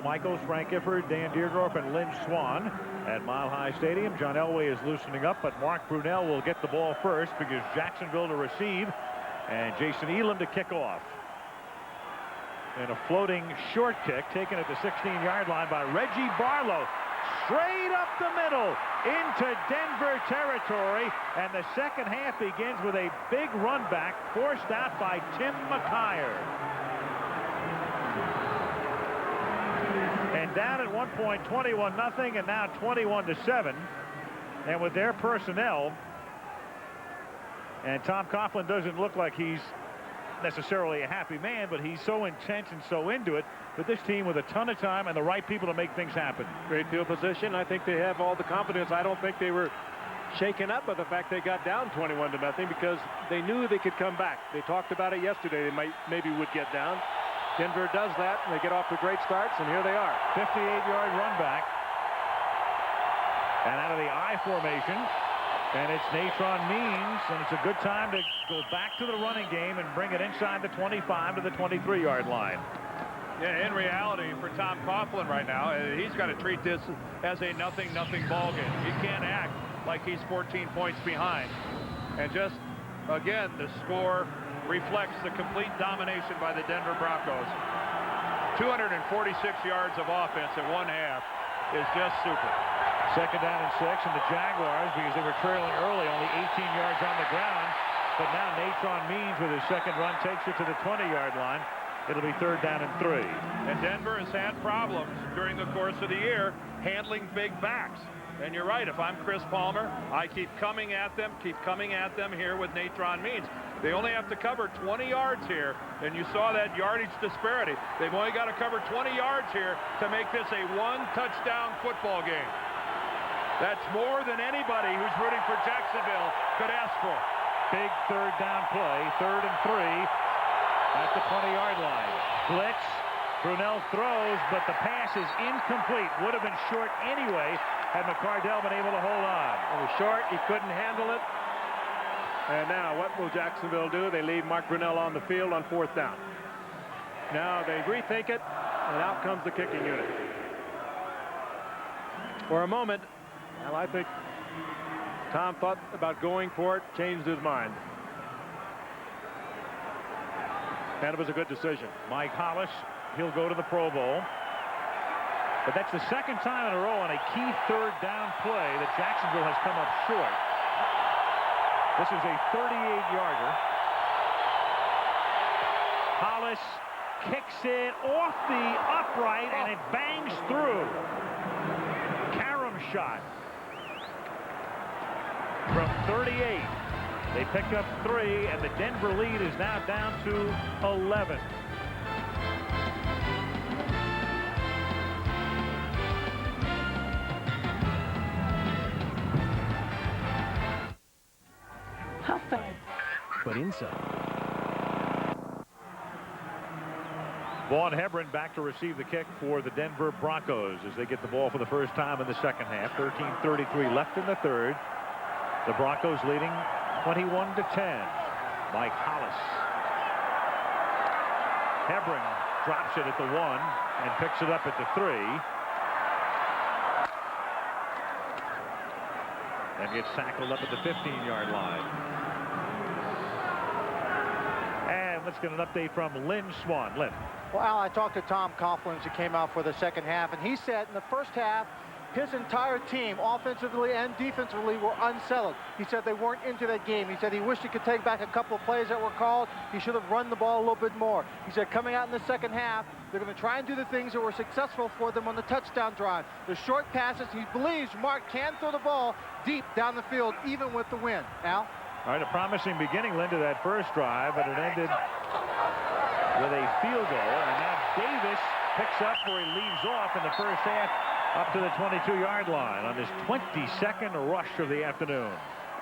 Michaels, Frank Gifford, Dan Deerdorf, and Lynn Swan at Mile High Stadium. John Elway is loosening up, but Mark Brunell will get the ball first because Jacksonville to receive and Jason Elam to kick off. And a floating short kick taken at the 16-yard line by Reggie Barlow. Straight up the middle into Denver territory, and the second half begins with a big run back forced out by Tim McKyer. And down at one point 21-0 and now 21-7. And with their personnel, and Tom Coughlin doesn't look like he's necessarily a happy man, but he's so intense and so into it that this team with a ton of time and the right people to make things happen. Great field position. I think they have all the confidence. I don't think they were shaken up by the fact they got down 21-0 because they knew they could come back. They talked about it yesterday. They maybe would get down. Denver does that, and they get off to great starts, and here they are. 58-yard run back. And out of the I formation, and it's Natrone Means, and it's a good time to go back to the running game and bring it inside the 25 to the 23-yard line. Yeah, in reality, for Tom Coughlin right now, he's got to treat this as a nothing ball game. He can't act like he's 14 points behind. And just, again, the score reflects the complete domination by the Denver Broncos. 246 yards of offense at one half is just super. Second down and 6, and the Jaguars, because they were trailing early, only 18 yards on the ground. But now Natrone Means with his second run takes it to the 20-yard line. It'll be third down and 3. And Denver has had problems during the course of the year handling big backs. And you're right, if I'm Chris Palmer, I keep coming at them here with Natrone Means. They only have to cover 20 yards here, and you saw that yardage disparity. They've only got to cover 20 yards here to make this a one-touchdown football game. That's more than anybody who's rooting for Jacksonville could ask for. Big third down play, 3rd and 3 at the 20-yard line. Blitz, Brunell throws, but the pass is incomplete. Would have been short anyway had McCardell been able to hold on. It was short, he couldn't handle it. And now what will Jacksonville do? They leave Mark Brunell on the field on 4th down. Now they rethink it, and out comes the kicking unit. For a moment, well, I think Tom thought about going for it, changed his mind. And it was a good decision. Mike Hollis, he'll go to the Pro Bowl. But that's the second time in a row on a key third down play that Jacksonville has come up short. This is a 38-yarder. Hollis kicks it off the upright, and it bangs through. Karam shot from 38. They pick up 3, and the Denver lead is now down to 11. How fast? But inside. Vaughn Hebron back to receive the kick for the Denver Broncos as they get the ball for the first time in the second half. 13:33 left in the third. The Broncos leading 21-10. Mike Hollis. Hebron drops it at the 1 and picks it up at the 3. And gets tackled up at the 15-yard line. And let's get an update from Lynn Swan. Lynn. Well, I talked to Tom Coughlin as he came out for the second half, and he said in the first half, his entire team, offensively and defensively, were unsettled. He said they weren't into that game. He said he wished he could take back a couple of plays that were called. He should have run the ball a little bit more. He said coming out in the second half, they're going to try and do the things that were successful for them on the touchdown drive. The short passes, he believes Mark can throw the ball deep down the field, even with the wind. Al? All right, a promising beginning, Lynn, to that first drive, but it ended with a field goal. And now Davis picks up where he leaves off in the first half, up to the 22-yard line on this 22nd rush of the afternoon.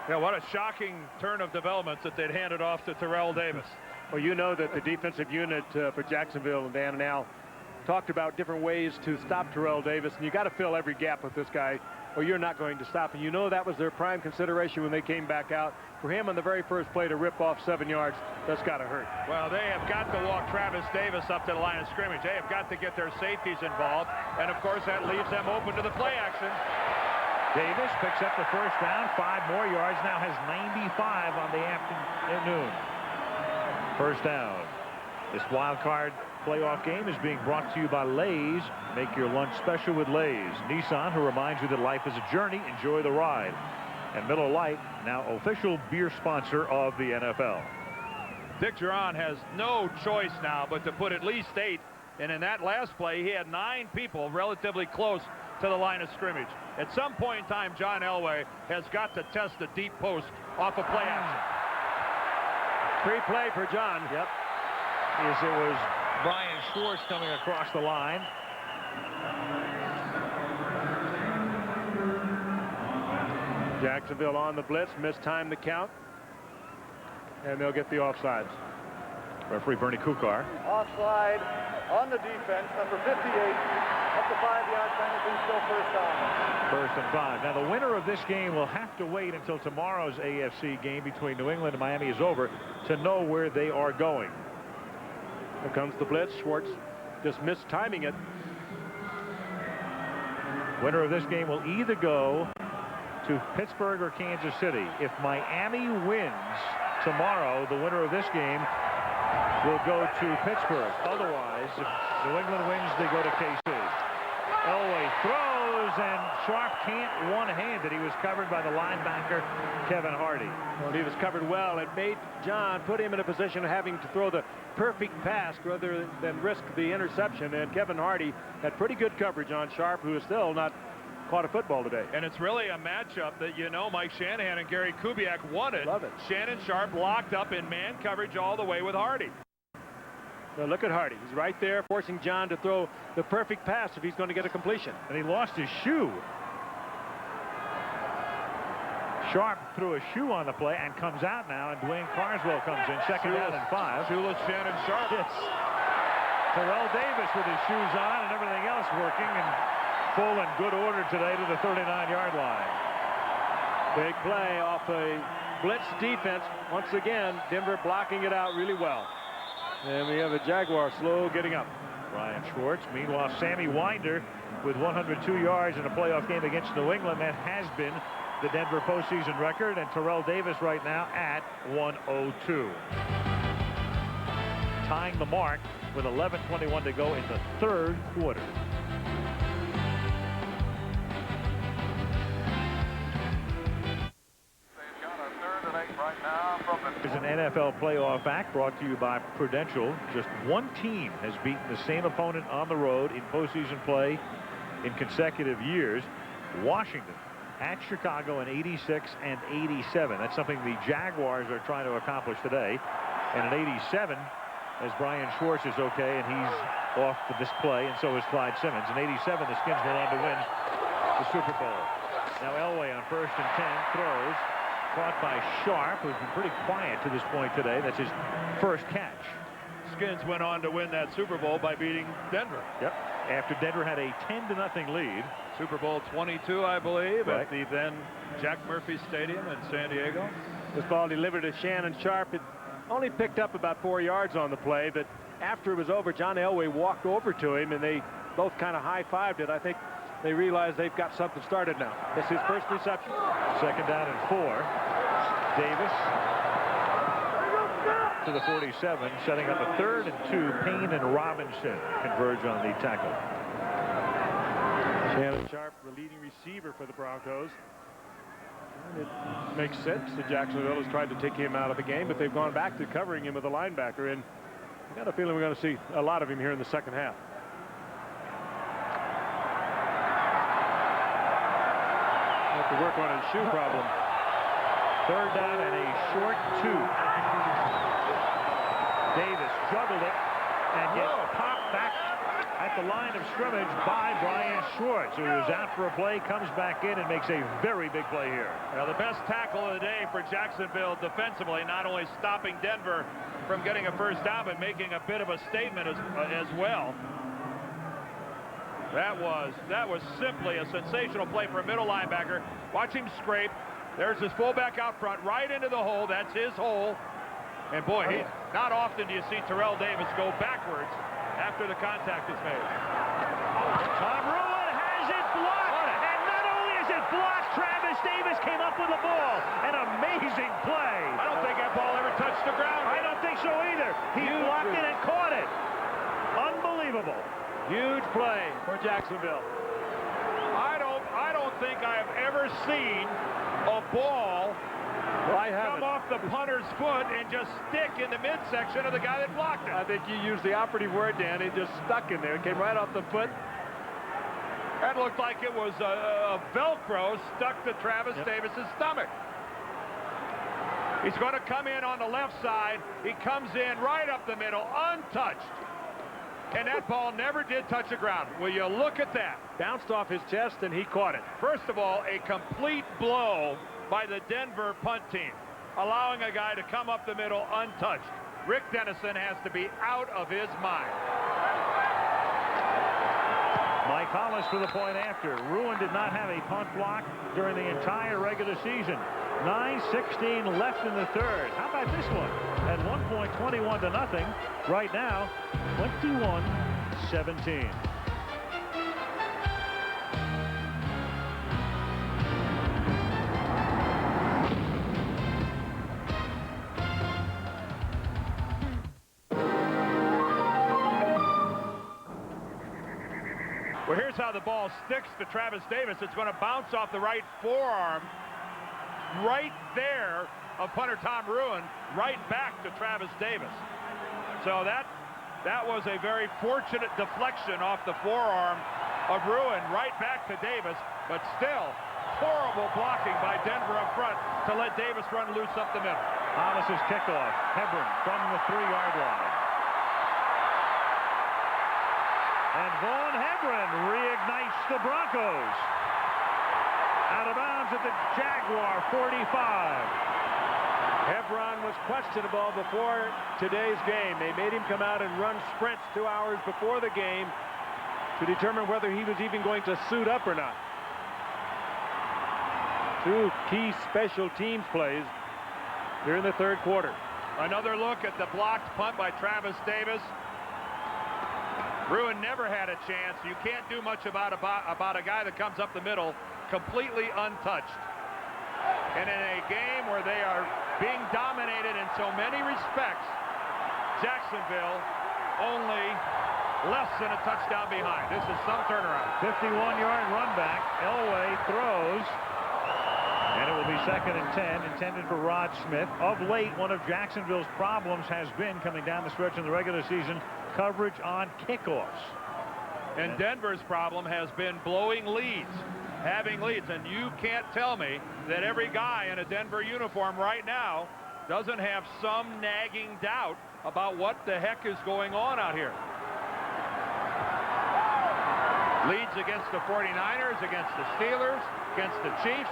Yeah, what a shocking turn of developments that they'd handed off to Terrell Davis. Well, you know that the defensive unit for Jacksonville and Dan and Al talked about different ways to stop Terrell Davis, and you got to fill every gap with this guy. or you're not going to stop. And you know that was their prime consideration when they came back out. For him on the very first play to rip off 7 yards, that's got to hurt. Well, they have got to walk Travis Davis up to the line of scrimmage. They have got to get their safeties involved. And, of course, that leaves them open to the play action. Davis picks up the first down, 5 more yards, now has 95 on the afternoon. First down. This wild card playoff game is being brought to you by Lay's. Make your lunch special with Lay's. Nissan, who reminds you that life is a journey. Enjoy the ride. And Miller Lite, now official beer sponsor of the NFL. Dick Duran has no choice now but to put at least 8. And in that last play, he had 9 people relatively close to the line of scrimmage. At some point in time, John Elway has got to test the deep post off a play action. Free play for John. Yep. As it was Brian Schwartz coming across the line. Jacksonville on the blitz, mistimed the count, and they'll get the offsides. Referee Bernie Kukar. Offside on the defense, number 58, up to 5-yard penalty, still first down. 1st and 5. Now the winner of this game will have to wait until tomorrow's AFC game between New England and Miami is over to know where they are going. Here comes the blitz. Schwartz just mistiming it. Winner of this game will either go to Pittsburgh or Kansas City. If Miami wins tomorrow, the winner of this game will go to Pittsburgh. Otherwise, if New England wins, they go to KC. Elway throws, and Sharp can't one-hand it. He was covered by the linebacker, Kevin Hardy. Well, he was covered well. It made John put him in a position of having to throw the perfect pass rather than risk the interception. And Kevin Hardy had pretty good coverage on Sharp, who is still not caught a football today. And it's really a matchup that, you know, Mike Shanahan and Gary Kubiak wanted. Love it. Shannon Sharp locked up in man coverage all the way with Hardy. Now look at Hardy. He's right there forcing John to throw the perfect pass if he's going to get a completion. And he lost his shoe. Sharp threw a shoe on the play and comes out now, and Dwayne Carswell comes in. Second down and 5. Shoeless Shannon Sharp. Yes. Terrell Davis with his shoes on and everything else working in full and good order today to the 39-yard line. Big play off a blitz defense. Once again, Denver blocking it out really well. And we have a Jaguar slow getting up. Brian Schwartz. Meanwhile, Sammy Winder with 102 yards in a playoff game against New England. That has been the Denver postseason record. And Terrell Davis right now at 102. Tying the mark with 11:21 to go in the 3rd quarter. There's an NFL playoff act brought to you by Prudential. Just one team has beaten the same opponent on the road in postseason play in consecutive years. Washington at Chicago in 86 and 87. That's something the Jaguars are trying to accomplish today. And in 87, as Brian Schwartz is okay, and he's off for this play, and so is Clyde Simmons. In 87, the Skins went on to win the Super Bowl. Now Elway on 1st and 10 throws. Caught by Sharp, who's been pretty quiet to this point today. That's his first catch. Skins went on to win that Super Bowl by beating Denver. Yep. After Denver had a 10-0 lead. Super Bowl 22, I believe, right at the then Jack Murphy Stadium in San Diego. This ball delivered to Shannon Sharp. It only picked up about 4 yards on the play, but after it was over, John Elway walked over to him, and they both kind of high-fived it. I think they realize they've got something started now. It's his first reception. 2nd down and 4. Davis to the 47, setting up a 3rd and 2. Payne and Robinson converge on the tackle. Shannon Sharp, the leading receiver for the Broncos. And it makes sense that Jacksonville has tried to take him out of the game, but they've gone back to covering him with a linebacker, and I got a feeling we're going to see a lot of him here in the second half. Have to work on his shoe problem. 3rd down and a short 2. Davis juggled it and gets popped back at the line of scrimmage by Brian Schwartz, who was out for a play, comes back in and makes a very big play here. Now the best tackle of the day for Jacksonville defensively, not only stopping Denver from getting a first down, but making a bit of a statement as well. That was simply a sensational play for a middle linebacker. Watch him scrape. There's his fullback out front, right into the hole. That's his hole. And boy, not often do you see Terrell Davis go backwards after the contact is made. Tom Ruin has it blocked. And not only is it blocked, Travis Davis came up with the ball. An amazing play. I don't think that ball ever touched the ground. I don't think so either. He blocked it and caught it. Unbelievable. Huge play for Jacksonville. I don't think I have ever seen a ball come off the punter's foot and just stick in the midsection of the guy that blocked it. I think you used the operative word, Dan. It just stuck in there. It came right off the foot. That looked like it was a Velcro stuck to Travis Davis's stomach. He's going to come in on the left side. He comes in right up the middle, untouched. And that ball never did touch the ground. Will you look at that? Bounced off his chest, and he caught it. First of all, a complete blow by the Denver punt team, allowing a guy to come up the middle untouched. Rick Dennison has to be out of his mind. Mike Hollis for the point after. Ruin did not have a punt block during the entire regular season. 9:16 left in the third. How about this one? At one point, 21-0. Right now, 21-17. Well, here's how the ball sticks to Travis Davis. It's going to bounce off the right forearm right there of punter Tom Ruin, right back to Travis Davis. So that was a very fortunate deflection off the forearm of Ruin right back to Davis, but still horrible blocking by Denver up front to let Davis run loose up the middle. Hollis' kickoff. Hebron from the 3-yard line. And Vaughn Hebron reignites the Broncos. Out of bounds at the Jaguar 45. Hebron was questionable before today's game. They made him come out and run sprints 2 hours before the game to determine whether he was even going to suit up or not. Two key special teams plays here in the third quarter. Another look at the blocked punt by Travis Davis. Ruin never had a chance. You can't do much about a guy that comes up the middle completely untouched. And in a game where they are being dominated in so many respects, Jacksonville only less than a touchdown behind. This is some turnaround. 51-yard run back. Elway throws. And it will be 2nd and 10, intended for Rod Smith. Of late, one of Jacksonville's problems has been, coming down the stretch in the regular season, coverage on kickoffs. And Denver's problem has been blowing leads, having leads. And you can't tell me that every guy in a Denver uniform right now doesn't have some nagging doubt about what the heck is going on out here. Leads against the 49ers, against the Steelers, against the Chiefs.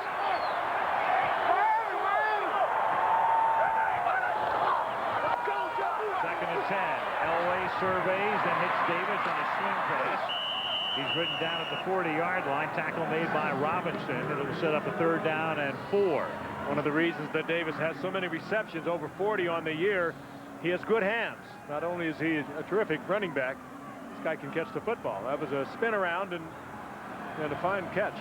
Elway surveys, then hits Davis on a swing pass. He's ridden down at the 40-yard line. Tackle made by Robinson. It'll set up a 3rd down and 4. One of the reasons that Davis has so many receptions, over 40 on the year, he has good hands. Not only is he a terrific running back, this guy can catch the football. That was a spin around and a fine catch.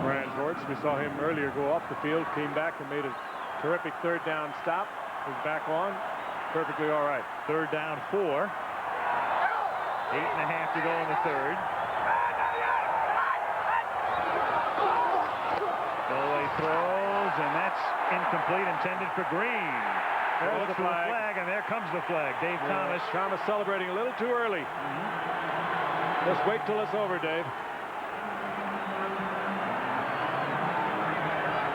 Brian George, we saw him earlier go off the field, came back and made a terrific 3rd down stop. He's back on. Perfectly all right. 3rd down 4. 8.5 to go in the 3rd. Elway throws, and that's incomplete, intended for Green. There's the flag, and there comes the flag. Dave Thomas. Thomas celebrating a little too early. Just wait till it's over, Dave.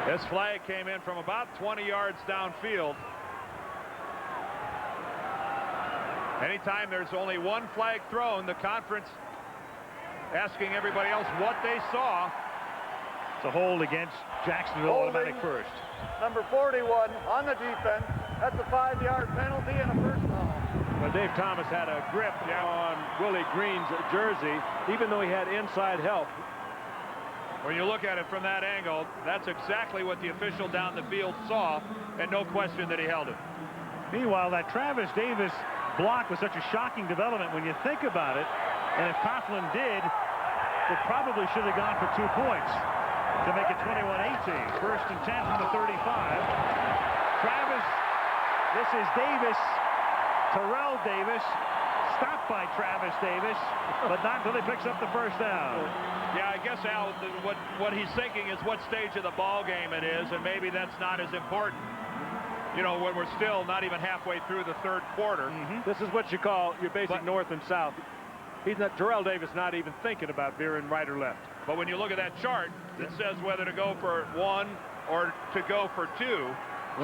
This flag came in from about 20 yards downfield. Anytime there's only one flag thrown, the conference asking everybody else what they saw. It's a hold against Jacksonville, automatic first. Number 41 on the defense. That's a 5-yard penalty and a first down. Well, Dave Thomas had a grip on Willie Green's jersey, even though he had inside help. When you look at it from that angle, that's exactly what the official down the field saw, and no question that he held it. Meanwhile, that Travis Davis block was such a shocking development when you think about it. And if Coughlin did, it probably should have gone for 2 points to make it 21-18. First and 10 from the 35. Travis, this is Davis, Terrell Davis, stopped by Travis Davis, but not until he picks up the first down. Yeah, I guess, Al, what he's thinking is what stage of the ball game it is, and maybe that's not as important. You know, when we're still not even halfway through the third quarter. This is what you call your basic north and south. He's not, Terrell Davis not even thinking about veering right or left. But when you look at that chart, it says whether to go for 1 or to go for 2.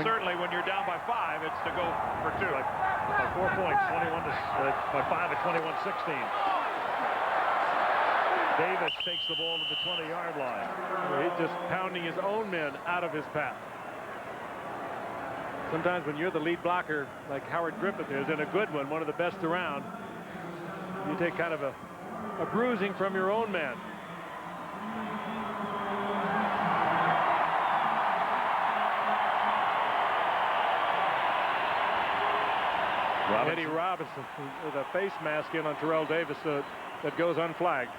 Certainly when you're down by 5, it's to go for 2. By 4 points, by 5 at 21-16. Davis takes the ball to the 20-yard line. He's just pounding his own men out of his path. Sometimes when you're the lead blocker, like Howard Griffith is, and a good one of the best around, you take kind of a bruising from your own man. Eddie Robinson with a face mask in on Terrell Davis that goes unflagged.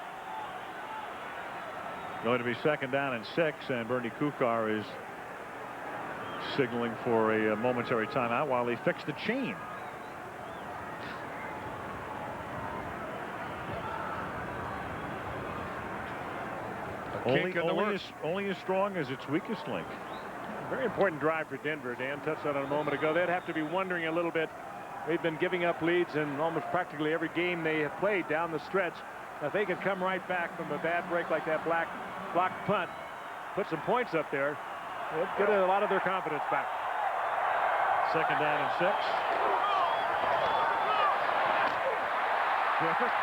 Going to be second down and 6, and Bernie Kukar is signaling for a momentary timeout while he fixed the chain. Only as strong as its weakest link. Very important drive for Denver. Dan touched on it a moment ago. They'd have to be wondering a little bit. They've been giving up leads in almost practically every game they have played down the stretch. If they could come right back from a bad break like that block punt, put some points up there, it'd get a lot of their confidence back. Second down and 6. Griffith.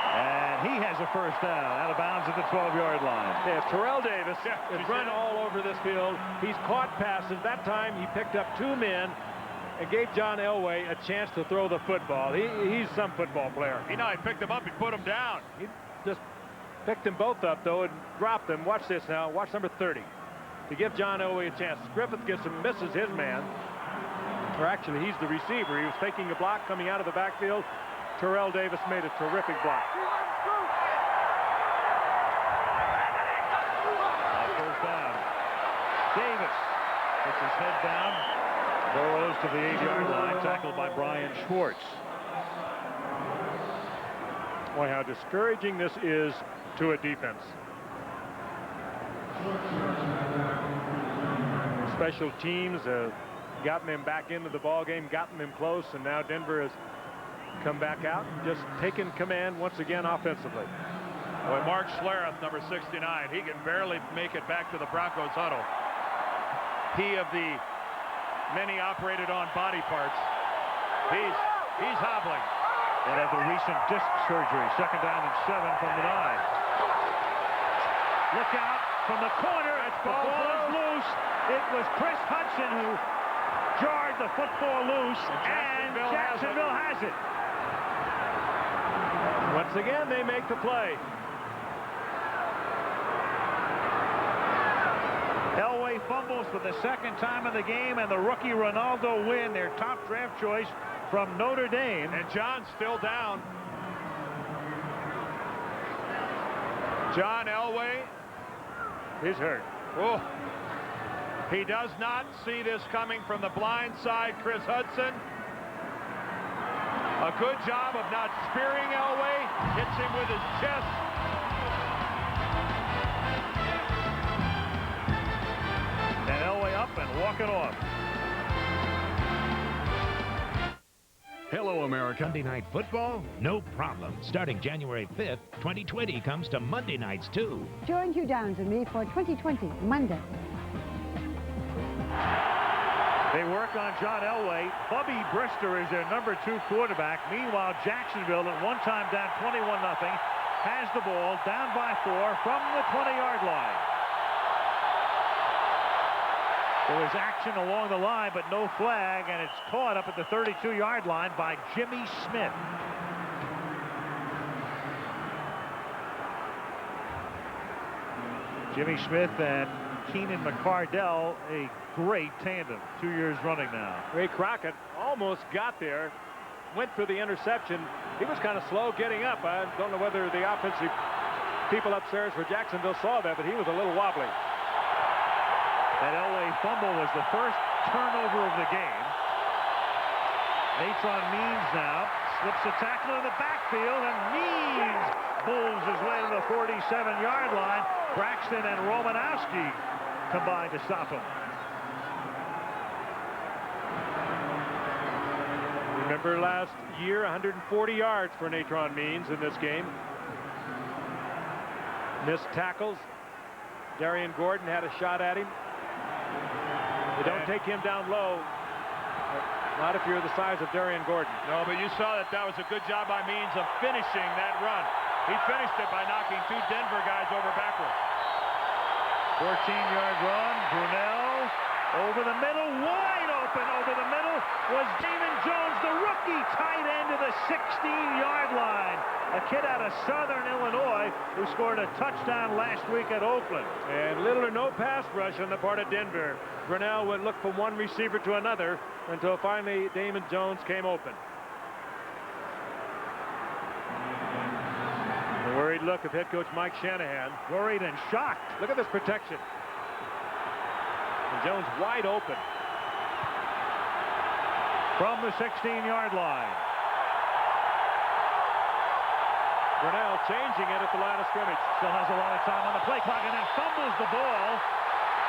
And he has a first down out of bounds at the 12-yard line. Yeah, Terrell Davis has run all over this field. He's caught passes. That time he picked up 2 men and gave John Elway a chance to throw the football. He's some football player. He picked them up, he put them down. He just picked them both up, though, and dropped them. Watch this now. Watch number 30. To give John Elway a chance. Griffith gets him, misses his man. Or actually, he's the receiver. He was taking a block coming out of the backfield. Terrell Davis made a terrific block. First down. Davis puts his head down. Burrows to the 8-yard line, tackled by Brian Schwartz. Boy, how discouraging this is to a defense. Special teams have gotten them back into the ball game, gotten them close, and now Denver has come back out and just taken command once again offensively. Boy, Mark Schlereth, number 69, he can barely make it back to the Broncos huddle. He of the many operated on body parts. He's hobbling. And after recent disc surgery, second down and 7 from the 9. Look out from the corner. The ball is loose. It was Chris Hudson who jarred the football loose, and Jacksonville has it. Once again, they make the play. Elway fumbles for the second time in the game, and the rookie Ronaldo Wynn, their top draft choice from Notre Dame. And John's still down. John Elway. He's hurt. Oh. He does not see this coming from the blind side. Chris Hudson. A good job of not spearing Elway. Hits him with his chest. And Elway up and walking off. Hello, America. Sunday Night Football? No problem. Starting January 5th, 2020 comes to Monday nights, too. Join Hugh Downs and me for 2020, Monday. They work on John Elway. Bubby Brister is their number 2 quarterback. Meanwhile, Jacksonville, at one time down 21-0, has the ball down by 4 from the 20-yard line. There was action along the line, but no flag, and it's caught up at the 32-yard line by Jimmy Smith. Jimmy Smith and Keenan McCardell, a great tandem, 2 years running now. Ray Crockett almost got there, went for the interception. He was kind of slow getting up. I don't know whether the offensive people upstairs for Jacksonville saw that, but he was a little wobbly. That Elway fumble was the first turnover of the game. Natrone Means now slips a tackle in the backfield, and Means pulls his way to the 47-yard line. Braxton and Romanowski combined to stop him. Remember last year, 140 yards for Natrone Means in this game. Missed tackles. Darian Gordon had a shot at him. They don't take him down low. Not if you're the size of Darian Gordon. No, but you saw that was a good job by Means of finishing that run. He finished it by knocking 2 Denver guys over backwards. 14-yard run. Brunell over the middle, wide open over the middle was Damon Jones, the rookie tight end to the 16-yard line. A kid out of Southern Illinois who scored a touchdown last week at Oakland. And little or no pass rush on the part of Denver. Brunell would look from one receiver to another until finally Damon Jones came open. A worried look of head coach Mike Shanahan. Worried and shocked. Look at this protection. And Jones wide open. From the 16-yard line. Brunell changing it at the line of scrimmage. Still has a lot of time on the play clock and then fumbles the ball.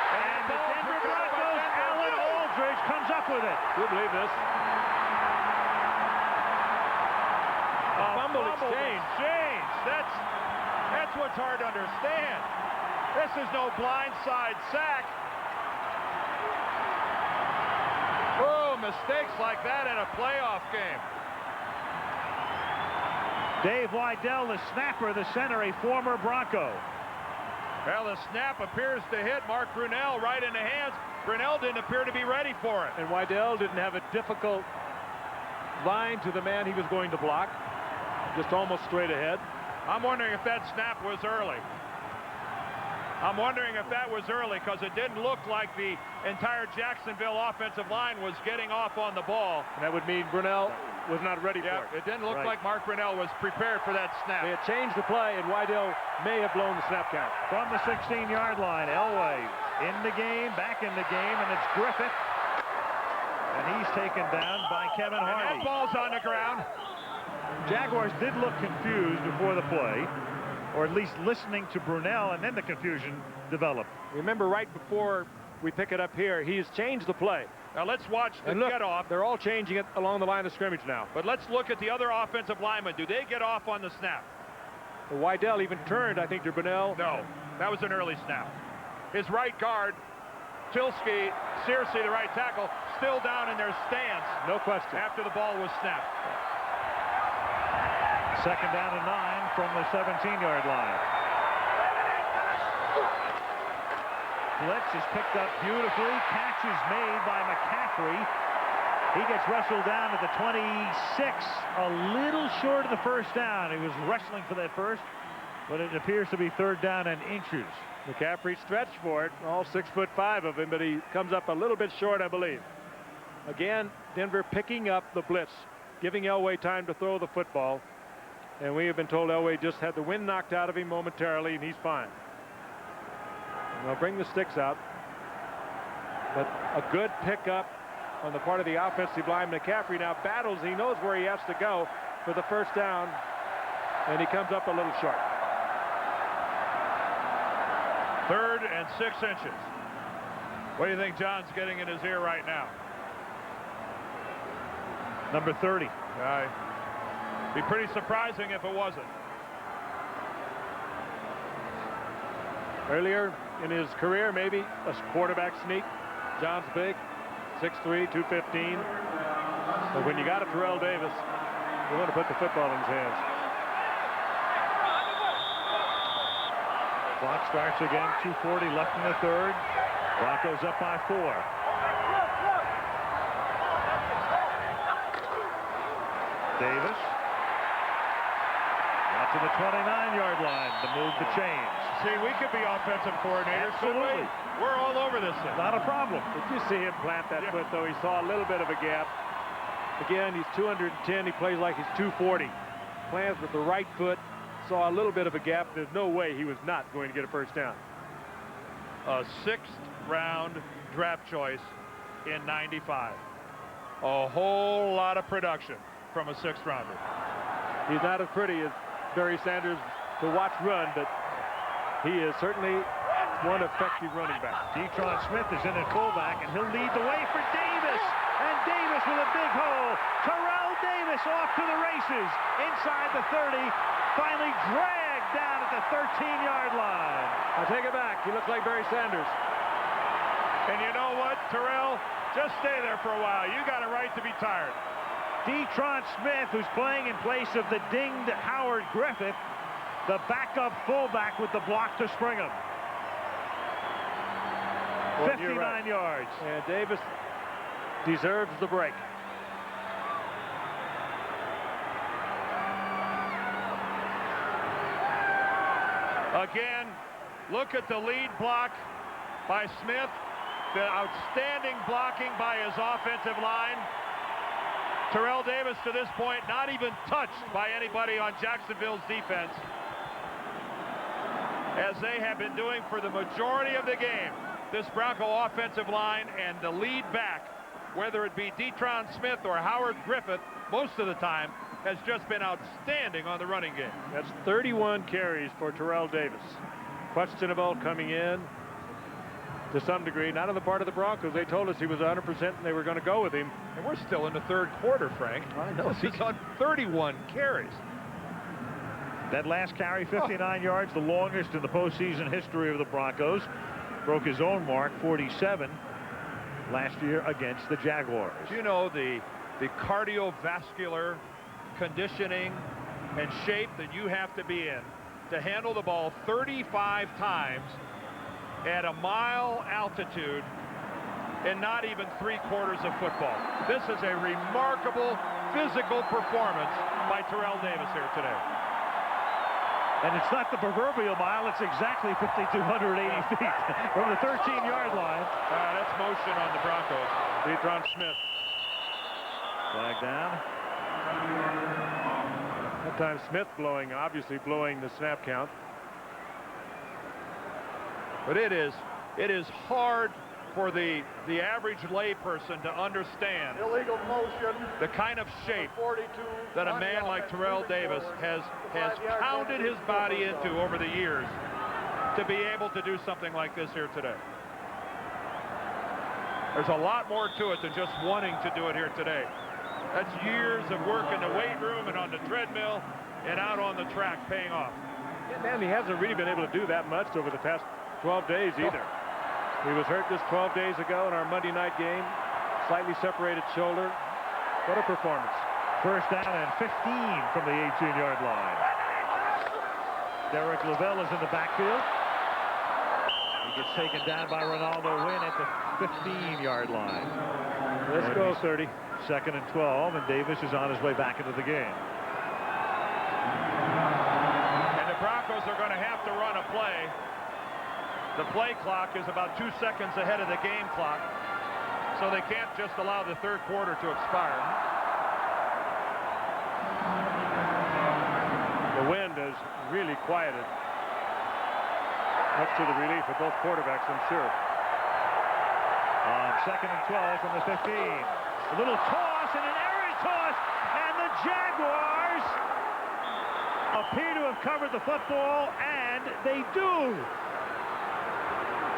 And the Denver Broncos, Alan Aldridge comes up with it. You believe this? A fumble exchange. That's what's hard to understand. This is no blindside sack. Oh, mistakes like that in a playoff game. Dave Wydell, the snapper, the center, a former Bronco. Well, the snap appears to hit Mark Brunell right in the hands. Brunell didn't appear to be ready for it. And Wydell didn't have a difficult line to the man he was going to block. Just almost straight ahead. I'm wondering if that snap was early. I'm wondering if that was early because it didn't look like the entire Jacksonville offensive line was getting off on the ball. And that would mean Brunell was not ready for it. It didn't look like Mark Brunell was prepared for that snap. They had changed the play, and Wydell may have blown the snap count. From the 16-yard line, Elway in the game, back in the game, and it's Griffith. And he's taken down by Kevin Hardy. And that ball's on the ground. Jaguars did look confused before the play, or at least listening to Brunell, and then the confusion developed. Remember, right before we pick it up here, he's changed the play. Now let's watch the get off. They're all changing it along the line of scrimmage now. But let's look at the other offensive linemen. Do they get off on the snap? Well, Wydell even turned, I think, to Brunell. No, that was an early snap. His right guard, Tilsky, Searcy, the right tackle, still down in their stance. No question. After the ball was snapped. Second down and 9 from the 17-yard line. Blitz is picked up beautifully. Catch is made by McCaffrey. He gets wrestled down at the 26, a little short of the first down. He was wrestling for that first, but it appears to be third down and inches. McCaffrey stretched for it, all 6'5" of him, but he comes up a little bit short, I believe. Again, Denver picking up the blitz, giving Elway time to throw the football. And we have been told Elway just had the wind knocked out of him momentarily, and he's fine. And they'll bring the sticks out. But a good pickup on the part of the offensive line. McCaffrey now battles. He knows where he has to go for the first down, and he comes up a little short. 3rd and 6 inches. What do you think John's getting in his ear right now? Number 30. Be pretty surprising if it wasn't. Earlier in his career, maybe a quarterback sneak. John's big, 6'3", 215. But when you got a Terrell Davis, you want to put the football in his hands. Clock starts again, 2:40 left in the third. Broncos up by 4. Davis. Out to the 29-yard line to move the chains. See, we could be offensive coordinators. Absolutely. We're all over this thing. Not a problem. Did you see him plant that foot, though? He saw a little bit of a gap. Again, he's 210. He plays like he's 240. Plans with the right foot. Saw a little bit of a gap. There's no way he was not going to get a first down. A 6th-round draft choice in '95. A whole lot of production from a 6th-rounder. He's not as pretty as Barry Sanders to watch run, but he is certainly one effective running back. Natrone Smith is in at fullback, and he'll lead the way for Davis. And Davis with a big hole. Terrell Davis off to the races inside the 30. Finally dragged down at the 13-yard line. I take it back. He looks like Barry Sanders. And you know what, Terrell? Just stay there for a while. You got a right to be tired. Natrone Smith, who's playing in place of the dinged Howard Griffith, the backup fullback with the block to spring him. Well, 59 right. yards. And Davis deserves the break. Again, look at the lead block by Smith. The outstanding blocking by his offensive line. Terrell Davis to this point not even touched by anybody on Jacksonville's defense, as they have been doing for the majority of the game. This Bronco offensive line and the lead back, whether it be Natrone Smith or Howard Griffith, most of the time has just been outstanding on the running game. That's 31 carries for Terrell Davis. Questionable coming in to some degree, not on the part of the Broncos. They told us he was 100% and they were going to go with him. And we're still in the 3rd quarter, Frank. I know. He's on 31 carries. That last carry, 59 yards, the longest in the postseason history of the Broncos. Broke his own mark, 47, last year against the Jaguars. You know the cardiovascular conditioning and shape that you have to be in to handle the ball 35 times at a mile altitude and not even 3/4 of football. This is a remarkable physical performance by Terrell Davis here today. And it's not the proverbial mile, it's exactly 5,280 feet from the 13-yard line. That's motion on the Broncos. Natrone Smith. Flag down. That time Smith obviously blowing the snap count. But it is hard for the average layperson to understand Illegal motion. the kind of shape 42 that a man like Terrell Davis has pounded his body into over the years to be able to do something like this here today. There's a lot more to it than just wanting to do it here today. That's years of work in the weight room and on the treadmill and out on the track paying off. Yeah, man, he hasn't really been able to do that much over the past 12 days either. He was hurt just 12 days ago in our Monday night game. Slightly separated shoulder. What a performance. First down and 15 from the 18-yard line. Derek Loville is in the backfield. He gets taken down by Ronaldo Wynn at the 15-yard line. Let's go 30. 2nd and 12, and Davis is on his way back into the game. And the Broncos are going to have to run a play. The play clock is about 2 seconds ahead of the game clock, so they can't just allow the 3rd quarter to expire. The wind has really quieted, much to the relief of both quarterbacks, I'm sure. On 2nd and 12 from the 15. A little toss and an errant toss, and the Jaguars appear to have covered the football, and they do.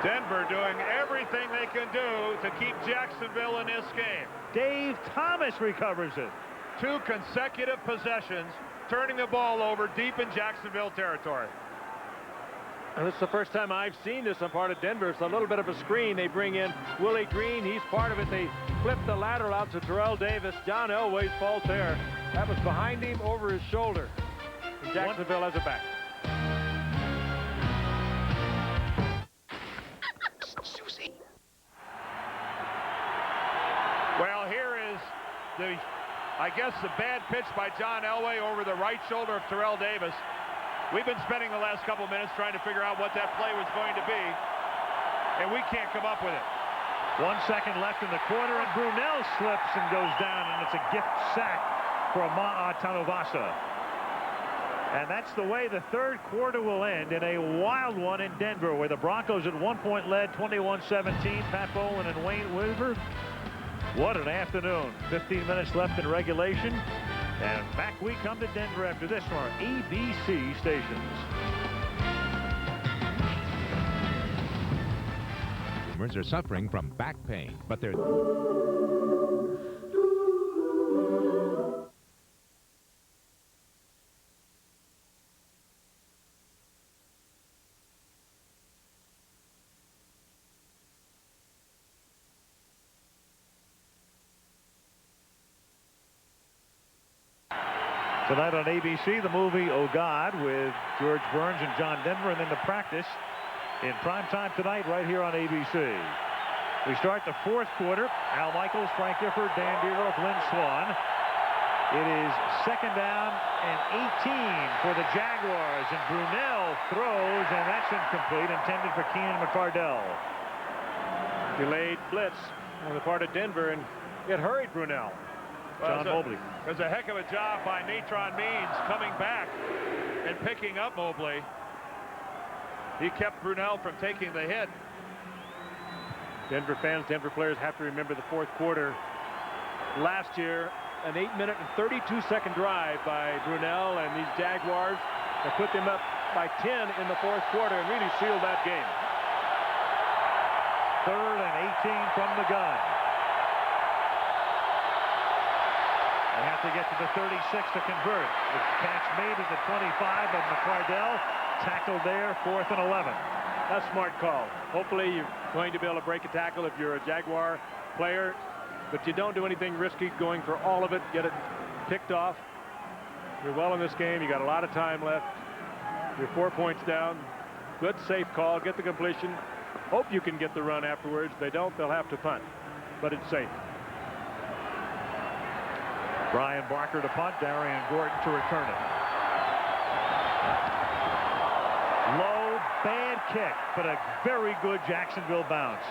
Denver doing everything they can do to keep Jacksonville in this game. Dave Thomas recovers it. 2 consecutive possessions, turning the ball over deep in Jacksonville territory. And it's the first time I've seen this on part of Denver. It's a little bit of a screen. They bring in Willie Green. He's part of it. They flip the lateral out to Terrell Davis. John Elway's fault there. That was behind him over his shoulder. And Jacksonville has it back. I guess the bad pitch by John Elway over the right shoulder of Terrell Davis. We've been spending the last couple minutes trying to figure out what that play was going to be, and we can't come up with it. 1 second left in the quarter, and Brunel slips and goes down, and it's a gift sack for Ma'a Tanuvasa. And that's the way the third quarter will end, in a wild one in Denver, where the Broncos at one point led 21-17. Pat Bowlen and Wayne Weaver. What an afternoon. 15 minutes left in regulation. And back we come to Denver after this from our ABC stations. Boomers are suffering from back pain, but they're... Tonight on ABC, the movie Oh God with George Burns and John Denver, and then the practice in prime time tonight right here on ABC. We start the fourth quarter. Al Michaels, Frank Gifford, Dan Deerdorf, Lynn Swan. It is second down and 18 for the Jaguars, and Brunel throws, and that's incomplete, intended for Keenan McCardell. Delayed blitz on the part of Denver, and it hurried Brunel. John Mobley. It was a heck of a job by Natrone Means coming back and picking up Mobley. He kept Brunel from taking the hit. Denver fans, Denver players have to remember the fourth quarter last year. An 8-minute and 32-second drive by Brunel and these Jaguars that put them up by 10 in the fourth quarter and really sealed that game. Third and 18 from the gun. They have to get to the 36 to convert. The catch made at the 25 of McCardell. Tackled there, 4th and 11. That's a smart call. Hopefully you're going to be able to break a tackle if you're a Jaguar player, but you don't do anything risky going for all of it. Get it picked off. You're well in this game. You got a lot of time left. You're 4 points down. Good, safe call. Get the completion. Hope you can get the run afterwards. If they don't, they'll have to punt, but it's safe. Brian Barker to punt, Darian Gordon to return it. Low, bad kick, but a very good Jacksonville bounce.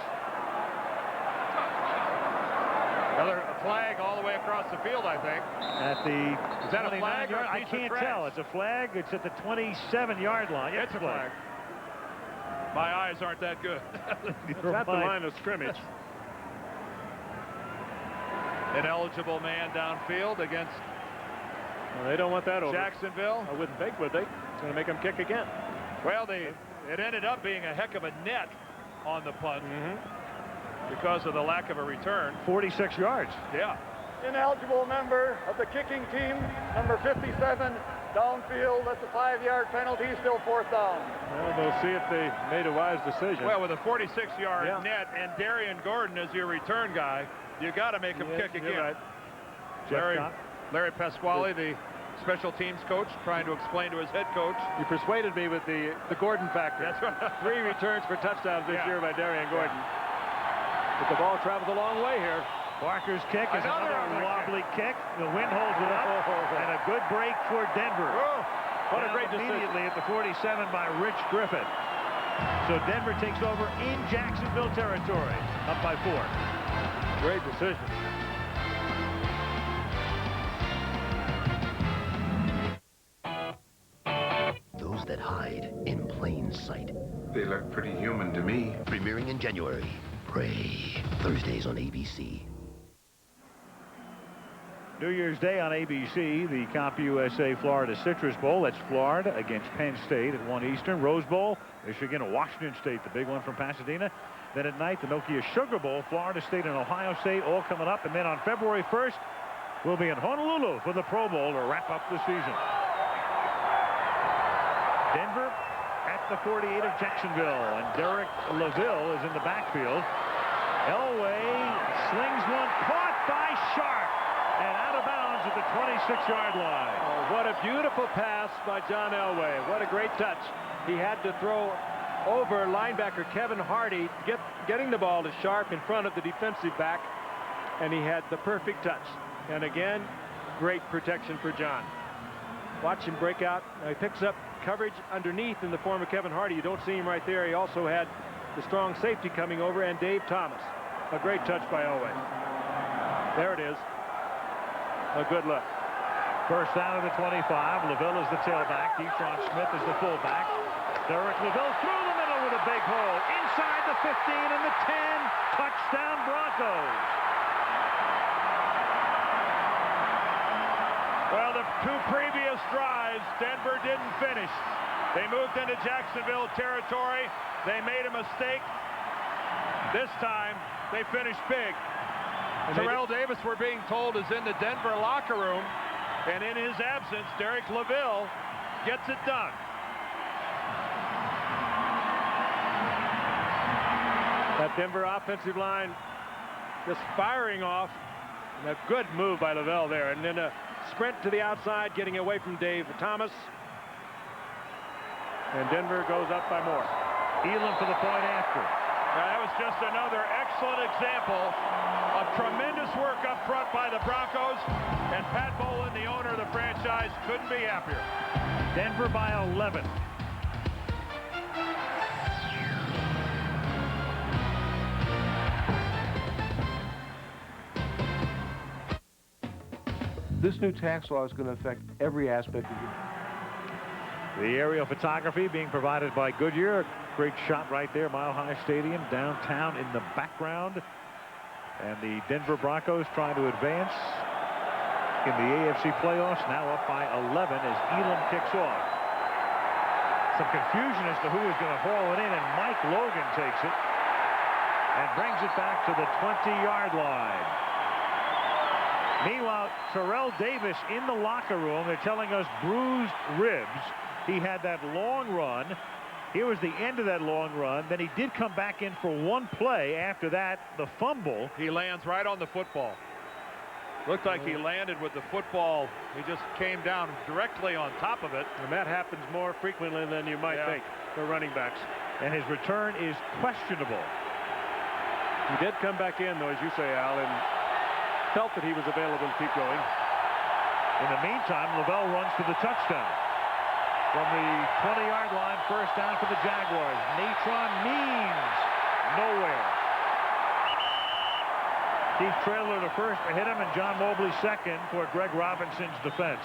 Another flag all the way across the field, I think. At the Is that a flag? Yard, I can't tell. It's a flag. It's at the 27-yard line. It's a flag. My eyes aren't that good. It's at the line of scrimmage. An eligible man downfield against Well, they don't want that over. Jacksonville. I wouldn't think, would they? It's going to make them kick again. Well, it ended up being a heck of a net on the punt because of the lack of a return. 46 yards. Yeah. Ineligible member of the kicking team, number 57, downfield. That's a 5-yard penalty, still 4th down. Well, we'll see if they made a wise decision. Well, with a 46-yard net and Darian Gordon as your return guy, you got to make him kick again. Right. Larry Pasquale, the special teams coach, trying to explain to his head coach. You persuaded me with the Gordon factor. That's right. 3 returns for touchdowns this year by Darian Gordon. But the ball travels a long way here. Barker's kick is another wobbly kick. The wind holds it up, and a good break for Denver. What a great immediately at the 47 by Rich Griffith. So Denver takes over in Jacksonville territory, up by 4. Great decision. Those that hide in plain sight. They look pretty human to me. Premiering in January. Prey. Thursdays on ABC. New Year's Day on ABC, the CompUSA Florida Citrus Bowl. That's Florida against Penn State at 1 Eastern. Rose Bowl, Michigan and Washington State, the big one from Pasadena. Then at night, the Nokia Sugar Bowl, Florida State and Ohio State, all coming up. And then on February 1st, we'll be in Honolulu for the Pro Bowl to wrap up the season. Denver at the 48 of Jacksonville, and Derek Loville is in the backfield. Elway slings one, caught by Sharp, and out of bounds at the 26-yard line. Oh, what a beautiful pass by John Elway. What a great touch. He had to throw over linebacker Kevin Hardy, getting the ball to Sharp in front of the defensive back, and he had the perfect touch. And again, great protection for John. Watch him break out. He picks up coverage underneath in the form of Kevin Hardy. You don't see him right there. He also had the strong safety coming over, and Dave Thomas. A great touch by Elway. There it is. A good look. First down of the 25. Loville is the tailback. Natrone Smith is the fullback. Derek Loville through the middle with a big hole. Inside the 15 and the 10. Touchdown Broncos. Well, the two previous drives, Denver didn't finish. They moved into Jacksonville territory. They made a mistake. This time, they finished big. Terrell Davis, we're being told, is in the Denver locker room. And in his absence, Derek Loville gets it done. That Denver offensive line just firing off. And a good move by Loville there. And then a sprint to the outside, getting away from Dave Thomas. And Denver goes up by more. Elam for the point after. Now, that was just another excellent example of tremendous work up front by the Broncos. And Pat Bowlen, the owner of the franchise, couldn't be happier. Denver by 11. This new tax law is going to affect every aspect of it. The aerial photography being provided by Goodyear. Great shot right there, Mile High Stadium, downtown in the background. And the Denver Broncos trying to advance in the AFC playoffs, now up by 11 as Elam kicks off. Some confusion as to who is going to haul it in, and Mike Logan takes it and brings it back to the 20-yard line. Meanwhile, Terrell Davis in the locker room. They're telling us bruised ribs. He had that long run. Here was the end of that long run. Then he did come back in for one play. After that, the fumble. He lands right on the football. Looked like he landed with the football. He just came down directly on top of it. And that happens more frequently than you might think for running backs. And his return is questionable. He did come back in, though, as you say, Al, and felt that he was available to keep going. In the meantime, Loville runs to the touchdown. From the 20-yard line, first down for the Jaguars. Natrone means nowhere. Keith Traylor the first to hit him, and John Mobley second for Greg Robinson's defense.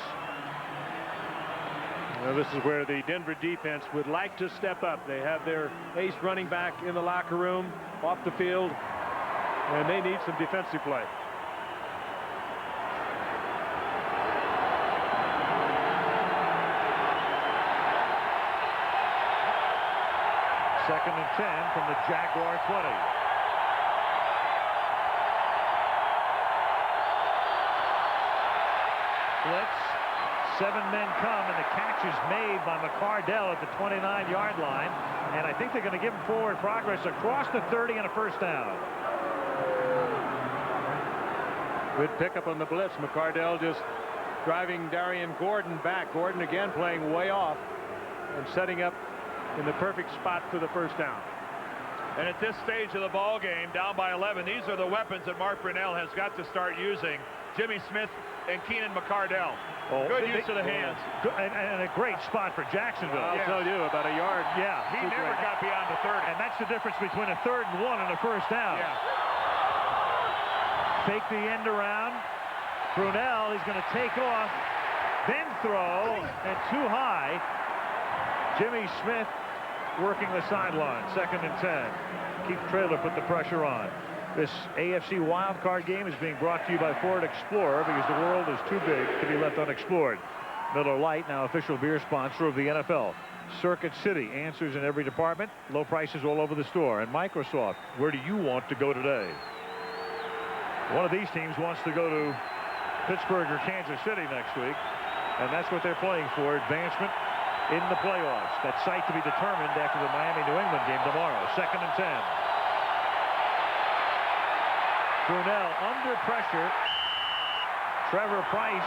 Well, this is where the Denver defense would like to step up. They have their ace running back in the locker room, off the field, and they need some defensive play. Second and 10 from the Jaguar 20. Blitz. 7 men come, and the catch is made by McCardell at the 29-yard line. And I think they're going to give him forward progress across the 30 and a first down. Good pickup on the blitz. McCardell just driving Darian Gordon back. Gordon again playing way off and setting up in the perfect spot for the first down. And at this stage of the ball game, down by 11, these are the weapons that Mark Brunell has got to start using. Jimmy Smith and Keenan McCardell. Good use of the hands. And a great spot for Jacksonville. I'll tell you, about a yard. Yeah. He never got beyond the 30. And that's the difference between a 3rd and 1 and a first down. Yeah. Fake the end around. Brunell is going to take off, then throw, and too high. Jimmy Smith working the sideline. 2nd and 10. Keith Traylor put the pressure on. This AFC wildcard game is being brought to you by Ford Explorer, because the world is too big to be left unexplored. Miller Lite, now official beer sponsor of the NFL. Circuit City, answers in every department, low prices all over the store. And Microsoft, where do you want to go today? One of these teams wants to go to Pittsburgh or Kansas City next week, and that's what they're playing for, advancement in the playoffs. That site to be determined after the Miami-New England game tomorrow. 2nd and 10. Brunell under pressure. Trevor Price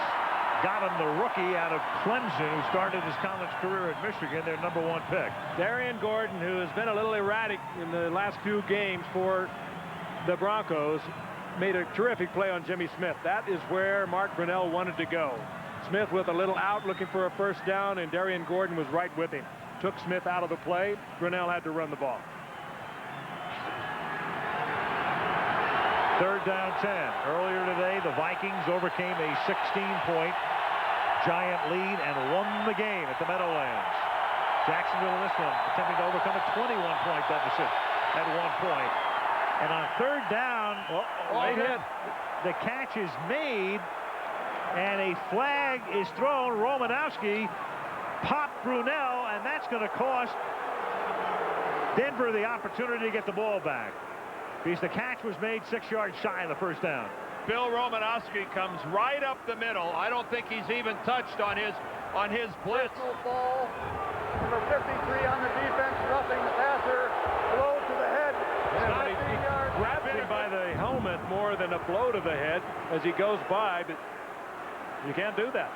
got him, the rookie out of Clemson, who started his college career at Michigan, their #1 pick. Darian Gordon, who has been a little erratic in the last few games for the Broncos, made a terrific play on Jimmy Smith. That is where Mark Brunell wanted to go. Smith with a little out looking for a first down, and Darian Gordon was right with him. Took Smith out of the play. Brunell had to run the ball. 3rd down 10. Earlier today, the Vikings overcame a 16-point giant lead and won the game at the Meadowlands. Jacksonville in this one attempting to overcome a 21-point deficit at one point. And on 3rd down, the catch is made, and a flag is thrown. Romanowski popped Brunell, and that's going to cost Denver the opportunity to get the ball back, because the catch was made 6 yards shy of the first down. Bill Romanowski comes right up the middle. I don't think he's even touched on his blitz. Personal foul. Number 53 on the defense, roughing the passer. Blow to the head. He grabs him by the helmet more than a blow to the head as he goes by, but you can't do that.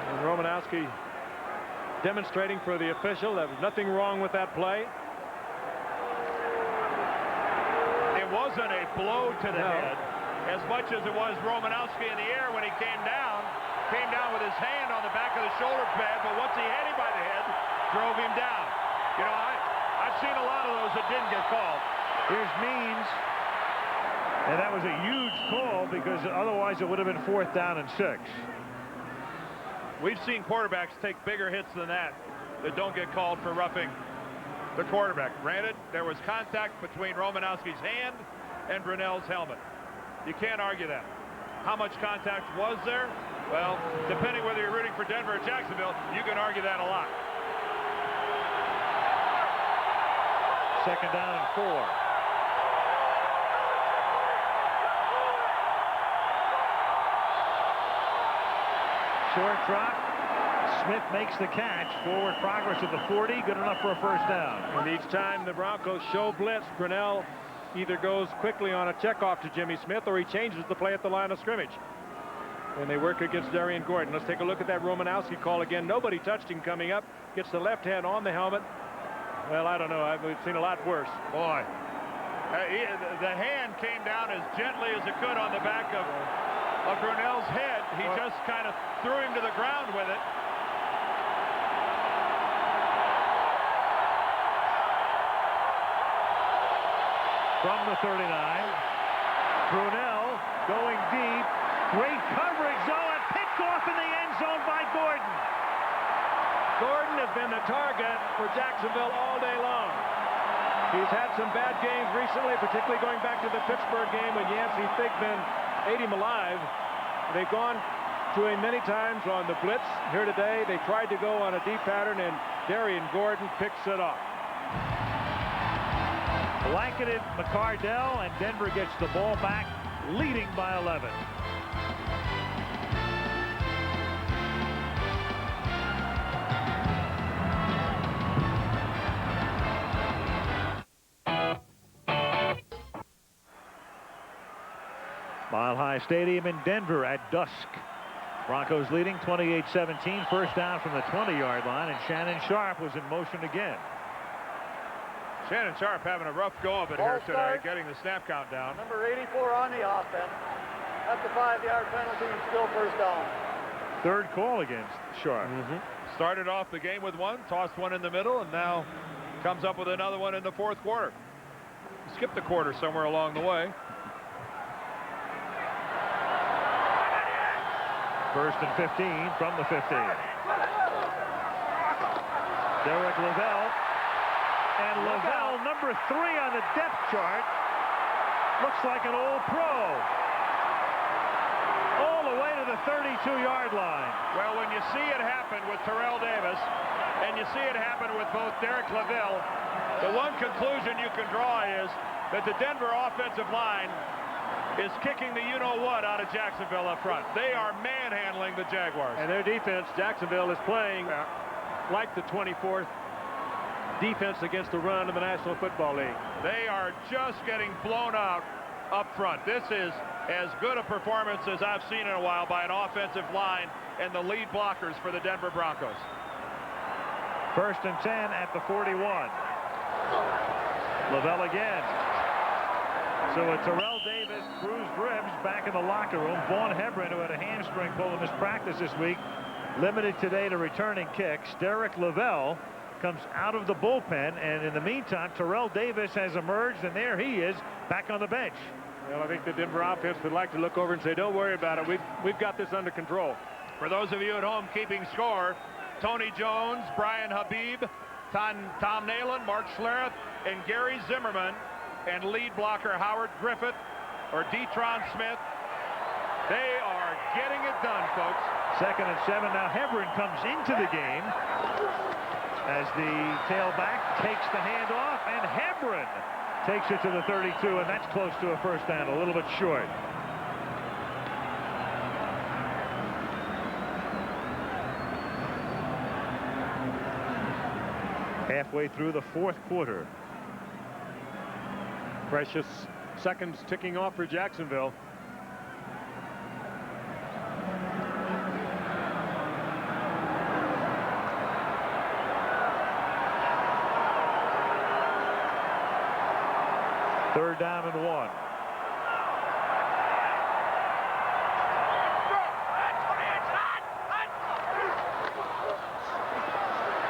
And Romanowski demonstrating for the official there was nothing wrong with that play. It wasn't a blow to the head as much as it was Romanowski in the air when he came down with his hand on the back of the shoulder pad, but once he had him by the head, drove him down. You know, I've seen a lot of those that didn't get called. Here's Means, and that was a huge call, because otherwise it would have been 4th down and 6. We've seen quarterbacks take bigger hits than that don't get called for roughing the quarterback. Granted, there was contact between Romanowski's hand and Brunell's helmet. You can't argue that. How much contact was there? Well, depending whether you're rooting for Denver or Jacksonville, you can argue that a lot. 2nd down and 4. Short drop. Smith makes the catch. Forward progress at the 40. Good enough for a first down. And each time the Broncos show blitz, Brunell either goes quickly on a checkoff to Jimmy Smith, or he changes the play at the line of scrimmage. And they work against Darian Gordon. Let's take a look at that Romanowski call again. Nobody touched him coming up. Gets the left hand on the helmet. Well, I don't know. I've seen a lot worse. Boy, the hand came down as gently as it could on the back of Brunell's head. He just kind of threw him to the ground with it. From the 39, Brunell going deep. Great coverage, though, and picked off in the end zone by Gordon. Gordon has been the target for Jacksonville all day long. He's had some bad games recently, particularly going back to the Pittsburgh game when Yancey Thigpen ate him alive. They've gone to him many times on the blitz. Here today, they tried to go on a deep pattern, and Darian Gordon picks it off. Blanketed McCardell, and Denver gets the ball back, leading by 11. Mile High Stadium in Denver at dusk. Broncos leading 28-17. First down from the 20-yard line, and Shannon Sharp was in motion again. Shannon Sharp having a rough go of it here today, getting the snap count down. Number 84 on the offense. That's a 5-yard penalty and still first down. 3rd call against Sharp. Started off the game with one, tossed one in the middle, and now comes up with another one in the 4th quarter. Skipped a quarter somewhere along the way. 1st and 15 from the 15. Derek Loville. And Loville, number 3 on the depth chart, looks like an old pro. All the way to the 32-yard line. Well, when you see it happen with Terrell Davis, and you see it happen with both Derek Loville, the one conclusion you can draw is that the Denver offensive line is kicking the you-know-what out of Jacksonville up front. They are manhandling the Jaguars. And their defense, Jacksonville, is playing like the 24th defense against the run of the National Football League. They are just getting blown out up front. This is as good a performance as I've seen in a while by an offensive line and the lead blockers for the Denver Broncos. 1st and 10 at the 41. Loville again. So Terrell Davis, bruised ribs, back in the locker room. Vaughn Hebron, who had a hamstring pull in his practice this week, limited today to returning kicks. Derek Loville comes out of the bullpen, and in the meantime, Terrell Davis has emerged, and there he is, back on the bench. Well, I think the Denver offense would like to look over and say, don't worry about it. We've got this under control. For those of you at home keeping score, Tony Jones, Brian Habib, Tom Nalen, Mark Schlereth, and Gary Zimmerman, and lead blocker Howard Griffith or Natrone Smith. They are getting it done, folks. 2nd and 7. Now Hebron comes into the game as the tailback takes the handoff, and Hebron takes it to the 32, and that's close to a first down, a little bit short. Halfway through the 4th quarter. Precious seconds ticking off for Jacksonville. Third down and 1.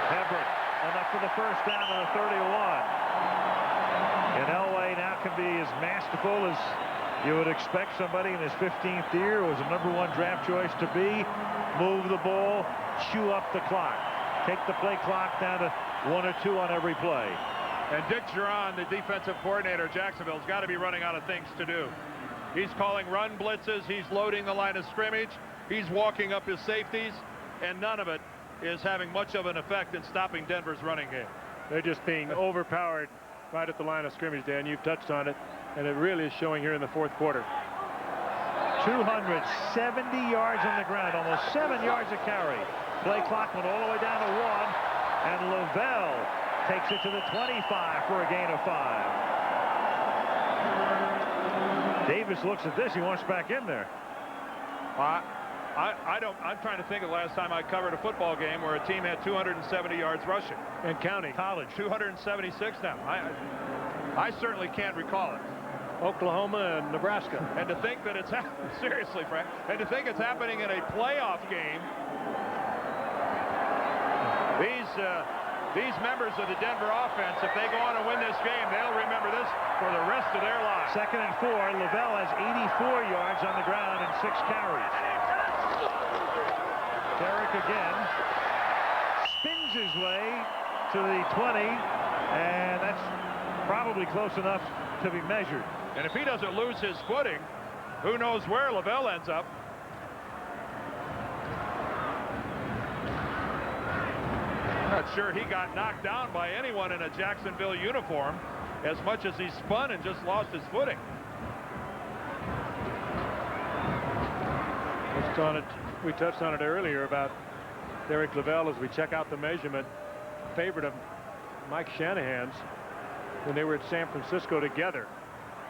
Hebron enough for the first down on the 31. And Elway now can be as masterful as you would expect somebody in his 15th year. Was a #1 draft choice to be. Move the ball, chew up the clock. Take the play clock down to 1 or 2 on every play. And Dick Geron, the defensive coordinator of Jacksonville, has got to be running out of things to do. He's calling run blitzes. He's loading the line of scrimmage. He's walking up his safeties. And none of it is having much of an effect in stopping Denver's running game. They're just being overpowered right at the line of scrimmage, Dan. You've touched on it, and it really is showing here in the 4th quarter. 270 yards on the ground, almost 7 yards a carry. Play clock went all the way down to 1, and Loville takes it to the 25 for a gain of 5. Davis looks at this. He wants back in there. I'm trying to think of the last time I covered a football game where a team had 270 yards rushing. And counting. College. 276 now. I certainly can't recall it. Oklahoma and Nebraska. And to think that it's seriously, Frank, and to think it's happening in a playoff game. These members of the Denver offense, if they go on and win this game, they'll remember this for the rest of their lives. 2nd and 4. Loville has 84 yards on the ground and 6 carries. Derek again spins his way to the 20, and that's probably close enough to be measured. And if he doesn't lose his footing, who knows where Loville ends up. I'm not sure he got knocked down by anyone in a Jacksonville uniform as much as he spun and just lost his footing. We touched on it earlier about Derek Loville as we check out the measurement. Favorite of Mike Shanahan's when they were at San Francisco together.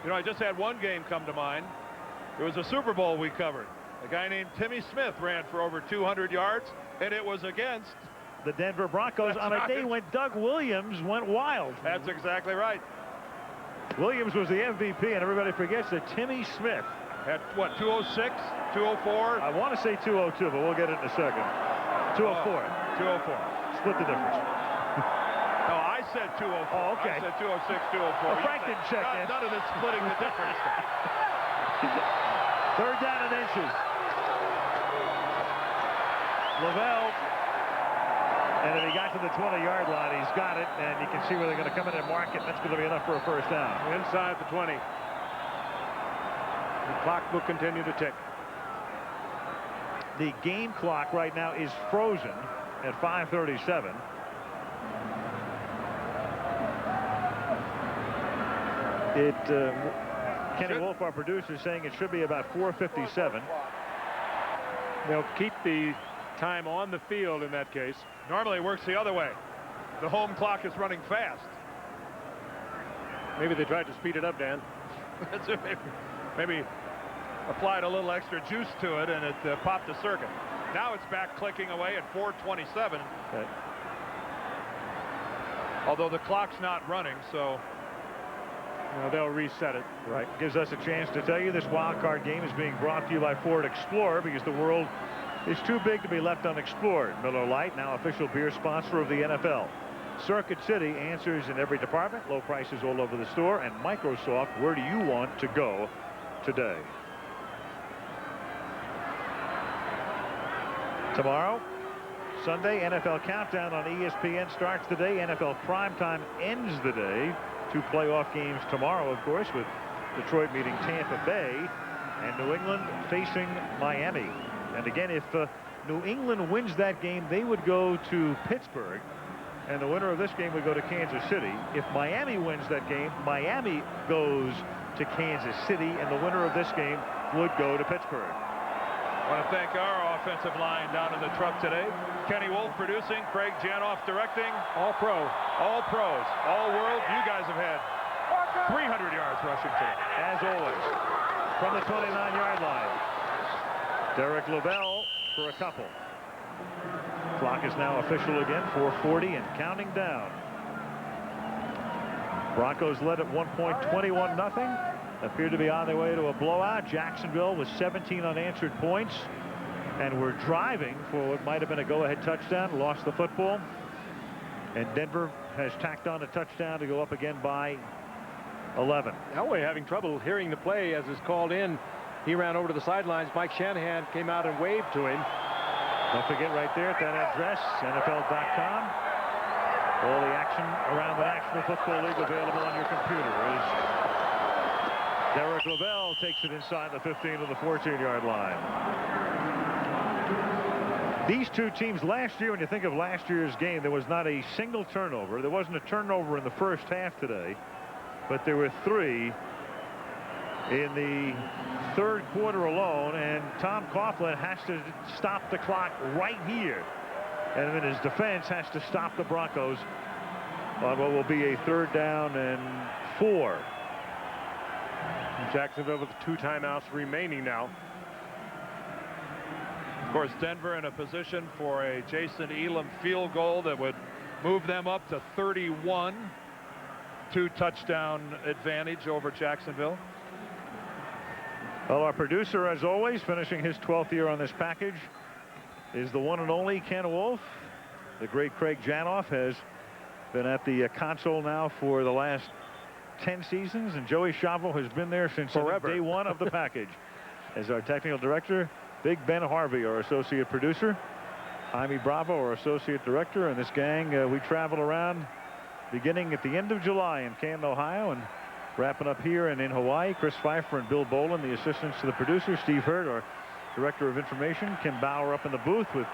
You know, I just had one game come to mind. It was a Super Bowl we covered. A guy named Timmy Smith ran for over 200 yards, and it was against the Denver Broncos on a day when Doug Williams went wild. That's exactly right. Williams was the MVP, and everybody forgets that Timmy Smith had, what, 206, 204? I want to say 202, but we'll get it in a second. 204. 204. Split the difference. No, I said 204. Oh, okay. I said 206, 204. Well, Frank didn't check in. None of this splitting the difference. 3rd down and inches. Loville. And if he got to the 20-yard line, he's got it, and you can see where they're going to come in and mark it. That's going to be enough for a first down. Inside the 20. The clock will continue to tick. The game clock right now is frozen at 5:37. Kenny Wolf, our producer, is saying it should be about 4:57. They'll keep the time on the field in that case. Normally it works the other way. The home clock is running fast. Maybe they tried to speed it up, Dan. Maybe applied a little extra juice to it, and it popped the circuit. Now it's back clicking away at 4:27. Okay. Although the clock's not running, so They'll reset it. Right. Gives us a chance to tell you this wild card game is being brought to you by Ford Explorer, because the world is too big to be left unexplored. Miller Lite, now official beer sponsor of the NFL. Circuit City answers in every department. Low prices all over the store. And Microsoft, where do you want to go today? Tomorrow, Sunday, NFL Countdown on ESPN starts the day. NFL Primetime ends the day. 2 playoff games tomorrow, of course, with Detroit meeting Tampa Bay and New England facing Miami. And again, if New England wins that game, they would go to Pittsburgh, and the winner of this game would go to Kansas City. If Miami wins that game, Miami goes to Kansas City, and the winner of this game would go to Pittsburgh. I want to thank our offensive line down in the truck today. Kenny Wolf producing, Craig Janoff directing. All pro. All pros. All world. You guys have had 300 yards rushing today. As always, from the 29-yard line, Derek Loville for a couple. Clock is now official again, 4:40 and counting down. Broncos led at one point, 21-0. Appeared to be on their way to a blowout. Jacksonville with 17 unanswered points, and we're driving for what might have been a go-ahead touchdown. Lost the football, and Denver has tacked on a touchdown to go up again by 11. Elway having trouble hearing the play as it's called in. He ran over to the sidelines. Mike Shanahan came out and waved to him. Don't forget right there at that address, NFL.com. All the action around the National Football League available on your computer. As Derek Loville takes it inside the 15 to the 14-yard line. These two teams last year, when you think of last year's game, there was not a single turnover. There wasn't a turnover in the first half today, but there were 3 in the third quarter alone, and Tom Coughlin has to stop the clock right here, and in his defense has to stop the Broncos on what will be a 3rd down and 4. Jacksonville with 2 timeouts remaining now. Of course, Denver in a position for a Jason Elam field goal that would move them up to 31. 2 touchdown advantage over Jacksonville. Well, our producer, as always, finishing his 12th year on this package, is the one and only Ken Wolf. The great Craig Janoff has been at the console now for the last 10 seasons, and Joey Chavo has been there since day 1 of the package. As our technical director, Big Ben Harvey, our associate producer, Jaime Bravo, our associate director, and this gang, we travel around beginning at the end of July in Canton, Ohio, and wrapping up here and in Hawaii. Chris Pfeiffer and Bill Bolin, the assistants to the producer. Steve Hurd, our director of information. Kim Bauer up in the booth with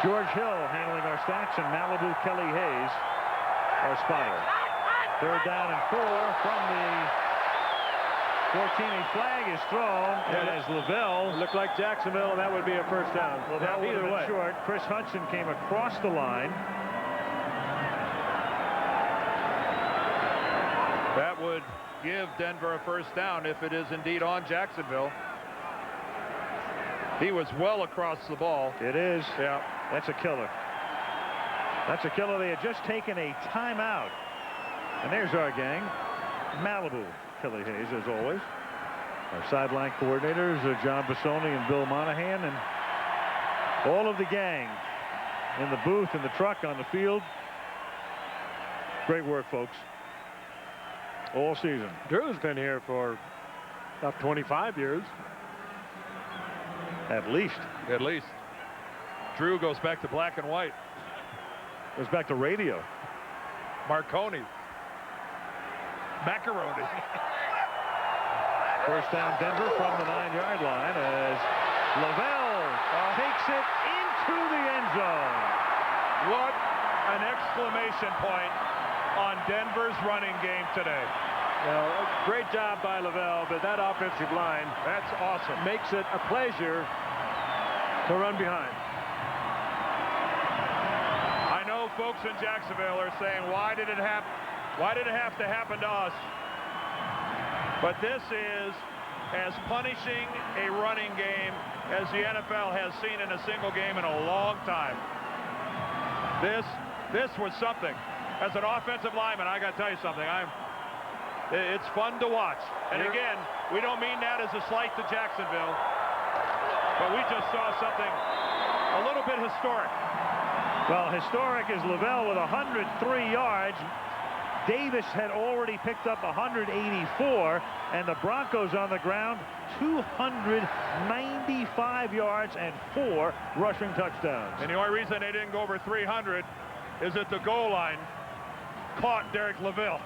George Hill handling our stats, and Malibu Kelly Hayes, our spotter. 3rd down and 4 from the 14. A flag is thrown, and as Loville looked like Jacksonville, and that would be a 1st down. Well, that would have been short. Chris Hudson came across the line. That would give Denver a 1st down if it is indeed on Jacksonville. He was well across the ball. It is. Yeah. That's a killer. That's a killer. They had just taken a timeout. And there's our gang. Malibu Kelly Hayes, as always. Our sideline coordinators are John Bassoni and Bill Monahan, and all of the gang in the booth, in the truck, on the field. Great work, folks. All season. Drew's been here for about 25 years. At least. At least. Drew goes back to black and white. Goes back to radio. Marconi. Macaroni. 1st down Denver from the 9-yard line as Loville takes it into the end zone. What an exclamation point on Denver's running game today. Well, great job by Loville, but that offensive line, that's awesome. Makes it a pleasure to run behind. I know folks in Jacksonville are saying, why did it happen? Why did it have to happen to us? But this is as punishing a running game as the NFL has seen in a single game in a long time. This was something. As an offensive lineman, I got to tell you something. It's fun to watch. And again, we don't mean that as a slight to Jacksonville, but we just saw something a little bit historic. Well, historic is Loville with 103 yards. Davis had already picked up 184, and the Broncos on the ground 295 yards and 4 rushing touchdowns. And the only reason they didn't go over 300 is at the goal line caught Derek Loville.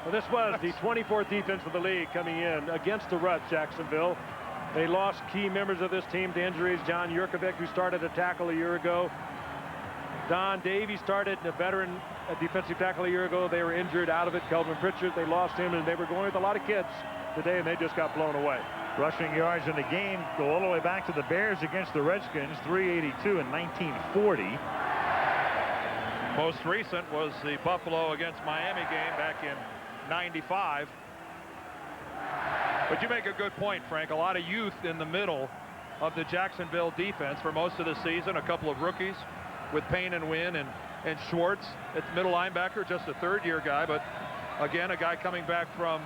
Well, this was the 24th defense of the league coming in against the run, Jacksonville. They lost key members of this team to injuries. John Yurkovic, who started a tackle a year ago. Don Davey started, a veteran defensive tackle a year ago. They were injured, out of it. Kelvin Pritchard, they lost him, and they were going with a lot of kids today, and they just got blown away. Rushing yards in the game go all the way back to the Bears against the Redskins, 382 in 1940. Most recent was the Buffalo against Miami game back in '95. But you make a good point, Frank. A lot of youth in the middle of the Jacksonville defense for most of the season. A couple of rookies with Payne and Wynn and Schwartz at middle linebacker, just a third-year guy, but again, a guy coming back from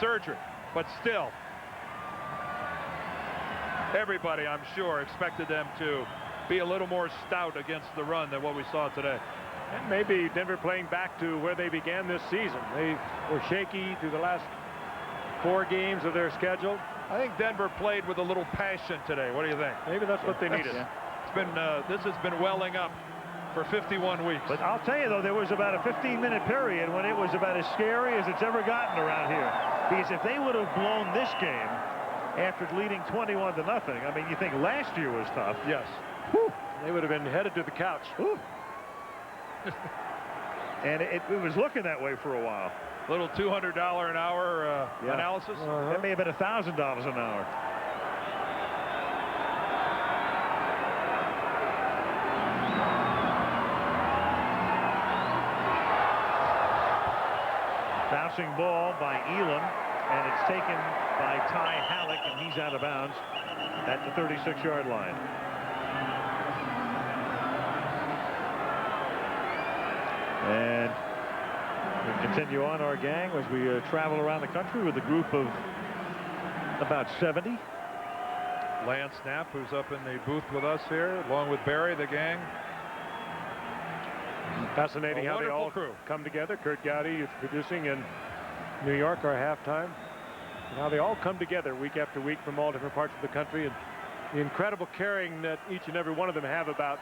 surgery. But still, everybody, I'm sure, expected them to be a little more stout against the run than what we saw today. And maybe Denver playing back to where they began this season. They were shaky through the last 4 games of their schedule. I think Denver played with a little passion today. What do you think? Maybe that's what they needed. It's been this has been welling up for 51 weeks. But I'll tell you, though, there was about a 15-minute period when it was about as scary as it's ever gotten around here. Because if they would have blown this game after leading 21-0, I mean, you think last year was tough. Yes. Whew. They would have been headed to the couch. And it was looking that way for a while. Little $200 an hour analysis. That may have been $1,000 an hour. Bouncing ball by Elam, and it's taken by Ty Halleck, and he's out of bounds at the 36-yard line. And we continue on our gang as we travel around the country with a group of about 70. Lance Knapp, who's up in the booth with us here, along with Barry, the gang. Fascinating how they all come together. Kurt Gowdy is producing in New York, our halftime. And how they all come together week after week from all different parts of the country, and the incredible caring that each and every one of them have about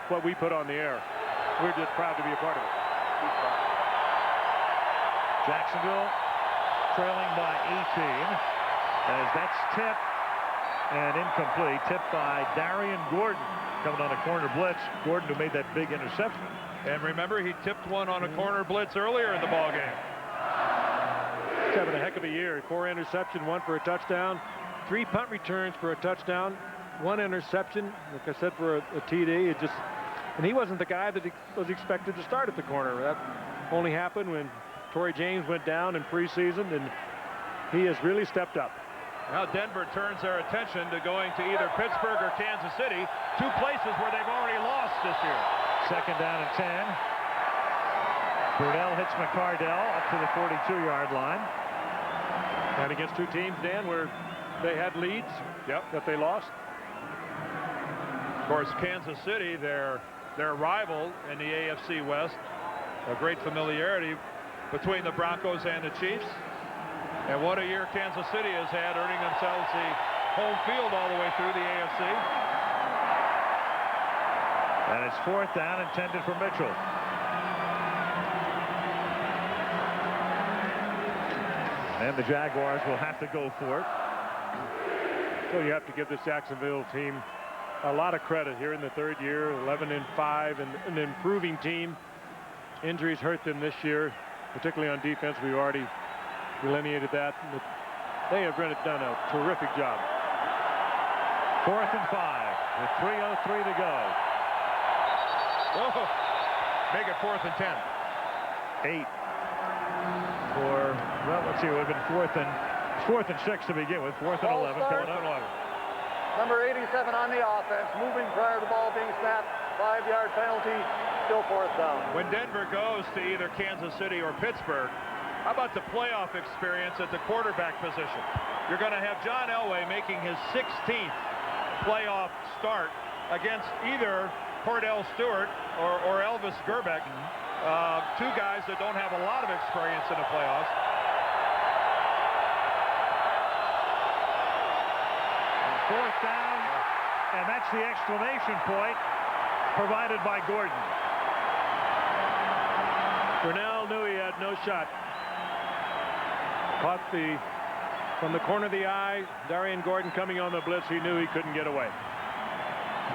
what we put on the air. We're just proud to be a part of it. Jacksonville trailing by 18 as that's tipped and incomplete. Tipped by Darian Gordon coming on a corner blitz. Gordon, who made that big interception. And remember, he tipped one on a corner blitz earlier in the ball game. He's having a heck of a year. 4 interceptions, 1 for a touchdown, 3 punt returns for a touchdown, 1 interception, like I said, for a TD. And he wasn't the guy that was expected to start at the corner. That only happened when Torrey James went down in preseason, and he has really stepped up. Now Denver turns their attention to going to either Pittsburgh or Kansas City, 2 places where they've already lost this year. 2nd down and 10. Brunell hits McCardell up to the 42-yard line. And against 2 teams, Dan, where they had leads that they lost. Of course, Kansas City, their rival in the AFC West, a great familiarity between the Broncos and the Chiefs. And what a year Kansas City has had, earning themselves the home field all the way through the AFC. And it's 4th down, intended for Mitchell. And the Jaguars will have to go for it. So you have to give this Jacksonville team a lot of credit here in the 3rd year, 11-5, and an improving team. Injuries hurt them this year, particularly on defense. We've already delineated that. They have really done a terrific job. 4th and 5 with 3:03 to go. Whoa. Make it 4th and 10. 8 for, well, let's see, it would have been 4th and 6 to begin with. 4th and 11 coming up. Number 87 on the offense, moving prior to the ball being snapped. 5-yard penalty, still 4th down. When Denver goes to either Kansas City or Pittsburgh, How about the playoff experience at the quarterback position? You're going to have John Elway making his 16th playoff start against either Cordell Stewart or Elvis Gerbeck, two guys that don't have a lot of experience in the playoffs. And 4th down, and that's the exclamation point provided by Gordon. Brunell knew he had no shot. Caught from the corner of the eye, Darian Gordon coming on the blitz. He knew he couldn't get away.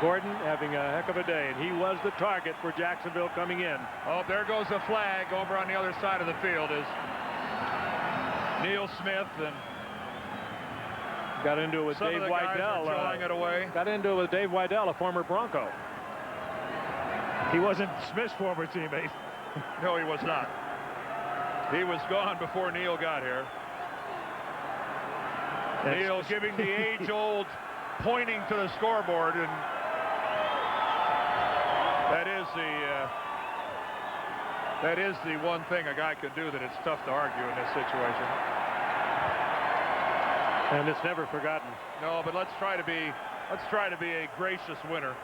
Gordon having a heck of a day, and he was the target for Jacksonville coming in. Oh, there goes a flag over on the other side of the field is Neil Smith, and got into it with Dave Weidel. Drawing it away. Got into it with Dave Weidel, a former Bronco. He wasn't Smith's former teammate. No, he was not. He was gone before Neil got here. Neil giving the age-old pointing to the scoreboard, and that is the one thing a guy can do that it's tough to argue in this situation. And it's never forgotten. No, but let's try to be a gracious winner.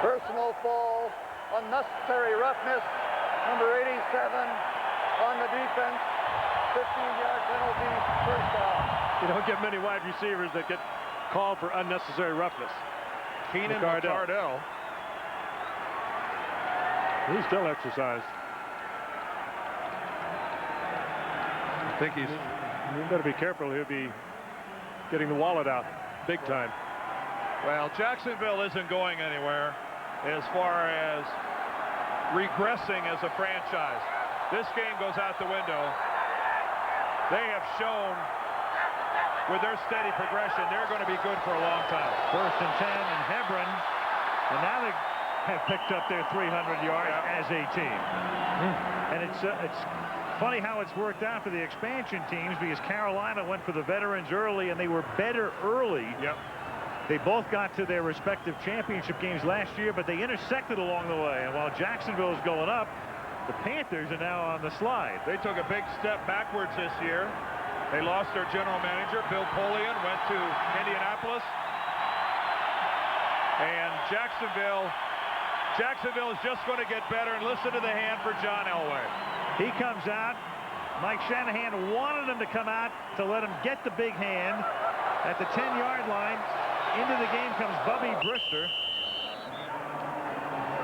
Personal foul, unnecessary roughness, number 87 on the defense, 15-yard penalty, first down. You don't get many wide receivers that get called for unnecessary roughness. Keenan McCardell. He's still exercised. I think he's... You better be careful. He'll be getting the wallet out big time. Well, Jacksonville isn't going anywhere as far as regressing as a franchise. This game goes out the window. They have shown with their steady progression, they're going to be good for a long time. 1st and 10 in Hebron, and now they have picked up their 300 yards as a team. And it's funny how it's worked out for the expansion teams, because Carolina went for the veterans early, and they were better early. Yep. They both got to their respective championship games last year, but they intersected along the way. And while Jacksonville is going up, the Panthers are now on the slide. They took a big step backwards this year. They lost their general manager, Bill Polian, went to Indianapolis. And Jacksonville is just going to get better, and listen to the hand for John Elway. He comes out. Mike Shanahan wanted him to come out to let him get the big hand. At the 10-yard line, into the game comes Bubby Brister.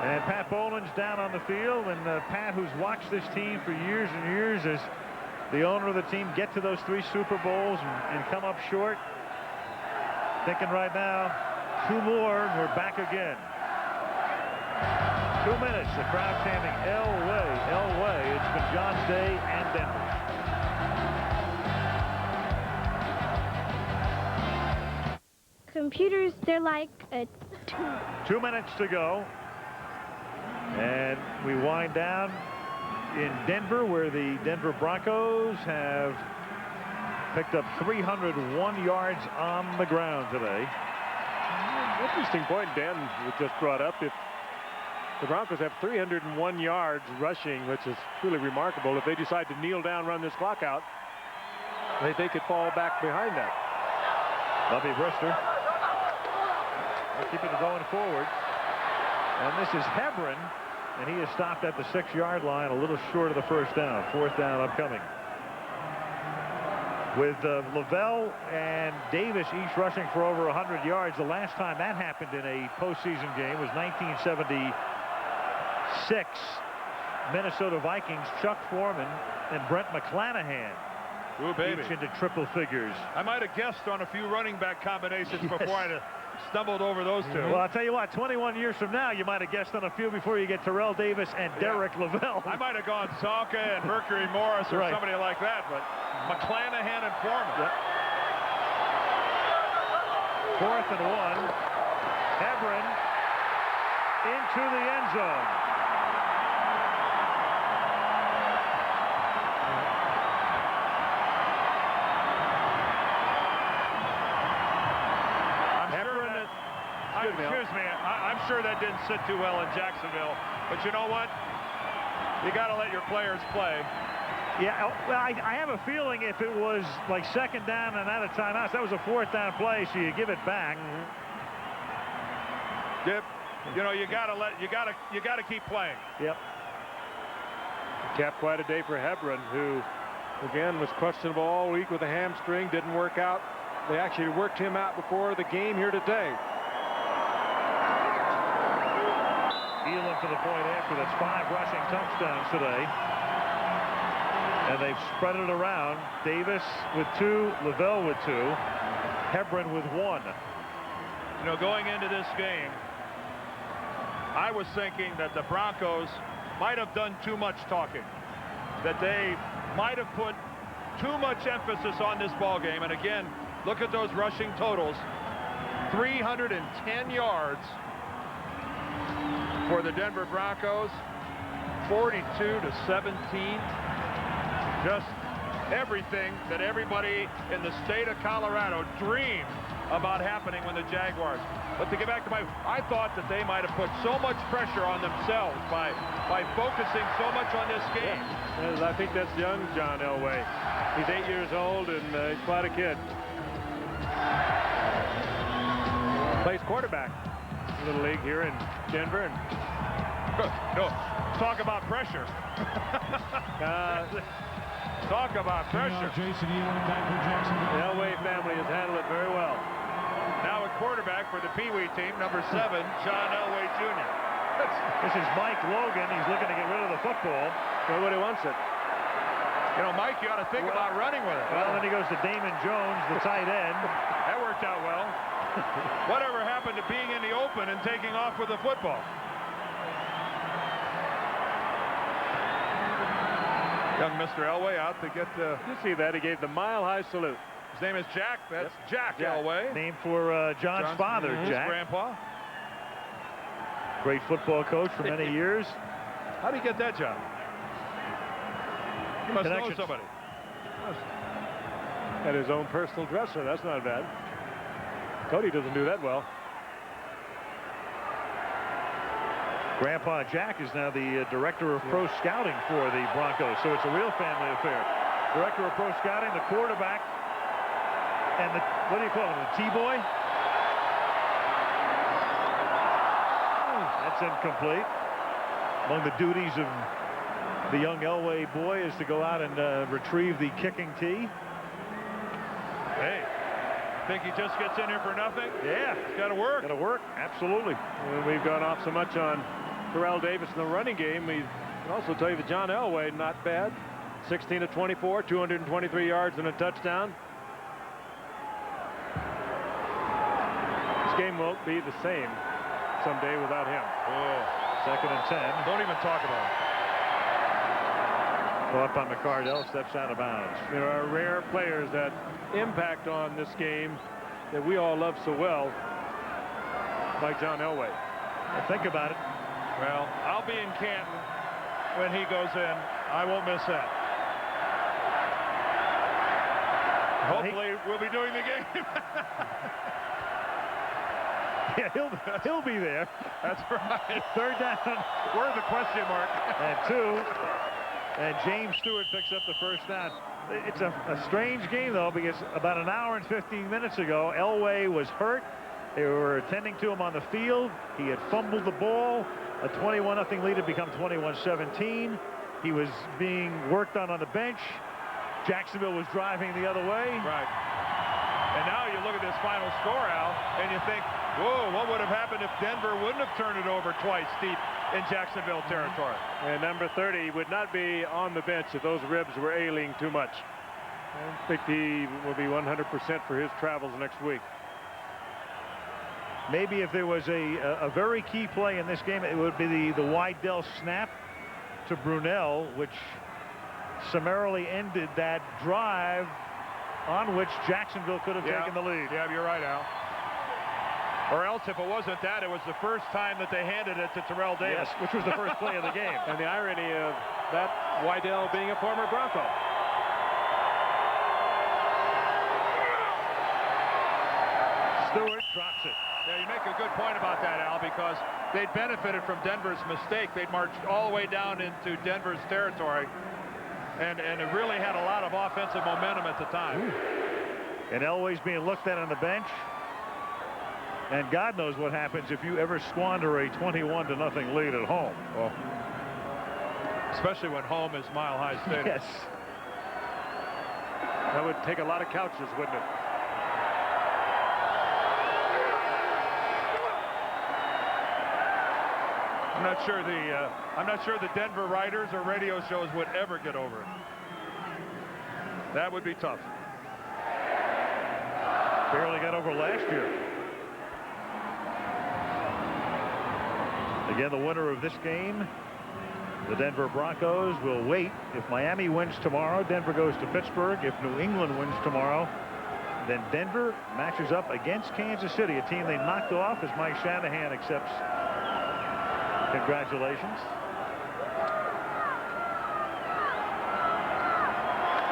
And Pat Boland's down on the field, and Pat, who's watched this team for years and years as the owner of the team, get to those 3 Super Bowls and come up short. Thinking right now, 2 more, and we're back again. 2 minutes, the crowd chanting Elway, Elway. It's been John's day and Denver. Computers, they're like a 2 minutes to go. And we wind down in Denver, where the Denver Broncos have picked up 301 yards on the ground today. Interesting point Dan just brought up. If the Broncos have 301 yards rushing, which is truly remarkable, if they decide to kneel down, run this clock out, they could fall back behind that. Bubby Brister. They're keeping it going forward. And this is Hebron, and he is stopped at the 6-yard line, a little short of the first down. 4th down upcoming. With Loville and Davis each rushing for over 100 yards. The last time that happened in a postseason game was 1976. Minnesota Vikings, Chuck Foreman and Brent McClanahan. Ooh, baby. Each into triple figures. I might have guessed on a few running back combinations before I'd stumbled over those two. Well, I'll tell you what, 21 years from now, you might have guessed on a few before you get Terrell Davis and Derek Loville. I might have gone Zonka and Mercury Morris or somebody like that, but McClanahan and Foreman. Yep. 4th and 1. Hebron into the end zone. Excuse me, I'm sure that didn't sit too well in Jacksonville, but you know what? You got to let your players play. Yeah, well, I have a feeling if it was like second down and out of timeouts, that was a fourth down play, so you give it back. Yep. You know, you got to keep playing. Yep. Kept quite a day for Hebron, who again was questionable all week with a hamstring, didn't work out. They actually worked him out before the game here today. Elam for the point after. That's 5 rushing touchdowns today. And they've spread it around. Davis with 2, Loville with 2, Hebron with 1. You know, going into this game, I was thinking that the Broncos might have done too much talking, that they might have put too much emphasis on this ball game. And again, look at those rushing totals. 310 yards for the Denver Broncos, 42-17. Just everything that everybody in the state of Colorado dreamed about happening when the Jaguars. But to get back to I thought that they might have put so much pressure on themselves by focusing so much on this game. Yeah, I think that's young John Elway. He's 8 years old and he's quite a kid. Plays quarterback in the league here in Denver. And no, talk about pressure. Talk about pressure. Jason Elam back for Jacksonville. The Elway family has handled it very well. Now a quarterback for the Pee Wee team, number 7, John Elway Jr. This is Mike Logan. He's looking to get rid of the football. Nobody wants it. You know, Mike, you ought to think about running with it. Well, then he goes to Damon Jones, the tight end. That worked out well. Whatever happened to being in the open and taking off with the football? Young Mr. Elway out to get the... You see that? He gave the mile-high salute. His name is Jack. That's Jack Elway. Named for John's father, Jack. His grandpa. Great football coach for many years. How did he get that job? He must know somebody. Had his own personal dresser. That's not bad. Cody doesn't do that well. Grandpa Jack is now the director of pro scouting for the Broncos, so it's a real family affair. Director of pro scouting, the quarterback, and the, what do you call him, the T-boy? That's incomplete. Among the duties of the young Elway boy is to go out and retrieve the kicking tee. Hey, think he just gets in here for nothing? Yeah. It's got to work. Got to work, absolutely. Well, we've gone off so much on Terrell Davis in the running game. We can also tell you that John Elway, not bad. 16 of 24, 223 yards and a touchdown. This game won't be the same someday without him. Oh. 2nd and 10. Don't even talk about it. Caught by McCardell, steps out of bounds. There are rare players that impact on this game that we all love so well, like John Elway. Well, think about it. Well, I'll be in Canton when he goes in. I won't miss that. Hopefully, we'll be doing the game. Yeah, he'll be there. That's right. 3rd down. Where's the question mark? And 2. And James Stewart picks up the 1st down. It's a strange game, though, because about an hour and 15 minutes ago, Elway was hurt. They were attending to him on the field. He had fumbled the ball. A 21-0 lead had become 21-17. He was being worked on the bench. Jacksonville was driving the other way. Right. And now you look at this final score, Al, and you think, whoa, what would have happened if Denver wouldn't have turned it over twice deep in Jacksonville territory? And number 30 would not be on the bench if those ribs were ailing too much. I think he will be 100% for his travels next week. Maybe if there was a very key play in this game, it would be the Wydell snap to Brunell, which summarily ended that drive on which Jacksonville could have taken the lead. Yeah, you're right, Al. Or else, if it wasn't that, it was the first time that they handed it to Terrell Davis. Yes, which was the first play of the game. And the irony of that, Wydell being a former Bronco. Stewart drops it. Yeah, you make a good point about that, Al, because they'd benefited from Denver's mistake. They'd marched all the way down into Denver's territory, and it really had a lot of offensive momentum at the time. Ooh. And Elway's being looked at on the bench. And God knows what happens if you ever squander a 21-0 lead at home. Well, especially when home is Mile High Stadium. Yes. That would take a lot of couches, wouldn't it? I'm not sure the Denver writers or radio shows would ever get over it. That would be tough. Barely got over last year. Again, the winner of this game, the Denver Broncos, will wait. If Miami wins tomorrow, Denver goes to Pittsburgh. If New England wins tomorrow, then Denver matches up against Kansas City, a team they knocked off, as Mike Shanahan accepts congratulations.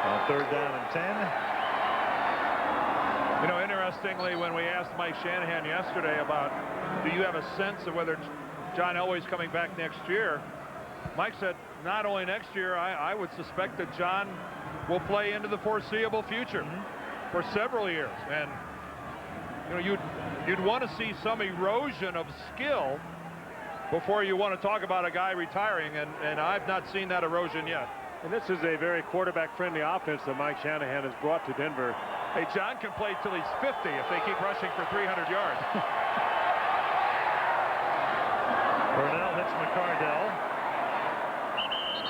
On 3rd down and 10. You know, interestingly, when we asked Mike Shanahan yesterday about, do you have a sense of whether John Elway's coming back next year, Mike said, not only next year, I would suspect that John will play into the foreseeable future for several years. And, you know, you'd want to see some erosion of skill before you want to talk about a guy retiring, and I've not seen that erosion yet. And this is a very quarterback-friendly offense that Mike Shanahan has brought to Denver. Hey, John can play till he's 50 if they keep rushing for 300 yards. Burnell hits McCardell.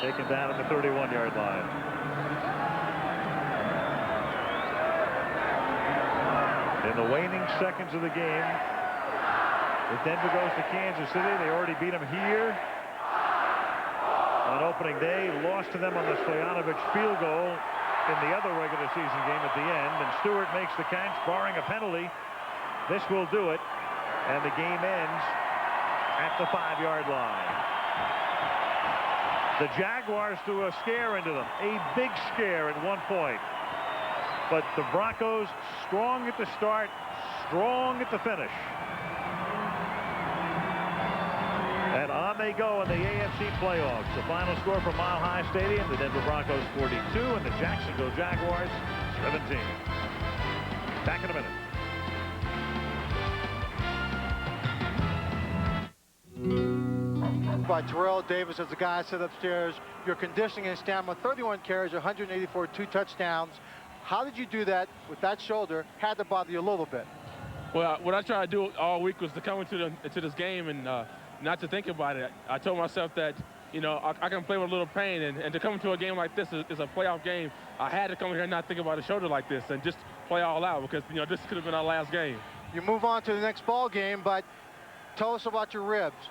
Taken down at the 31-yard line. In the waning seconds of the game, if Denver goes to Kansas City, they already beat them here on opening day, lost to them on the Stoyanovich field goal in the other regular season game at the end, and Stewart makes the catch, barring a penalty. This will do it, and the game ends at the 5-yard line. The Jaguars threw a scare into them, a big scare at one point. But the Broncos, strong at the start, strong at the finish. And on they go in the AFC playoffs. The final score from Mile High Stadium, the Denver Broncos 42 and the Jacksonville Jaguars 17. Back in a minute. By Terrell Davis as the guy sit upstairs. Your conditioning and stamina, 31 carries, 184, 2 touchdowns. How did you do that with that shoulder? Had to bother you a little bit. Well, what I tried to do all week was to come into this game and not to think about it. I told myself that, you know, I can play with a little pain, and to come into a game like this is a playoff game. I had to come here and not think about a shoulder like this and just play all out, because, you know, this could have been our last game. You move on to the next ball game, but tell us about your ribs.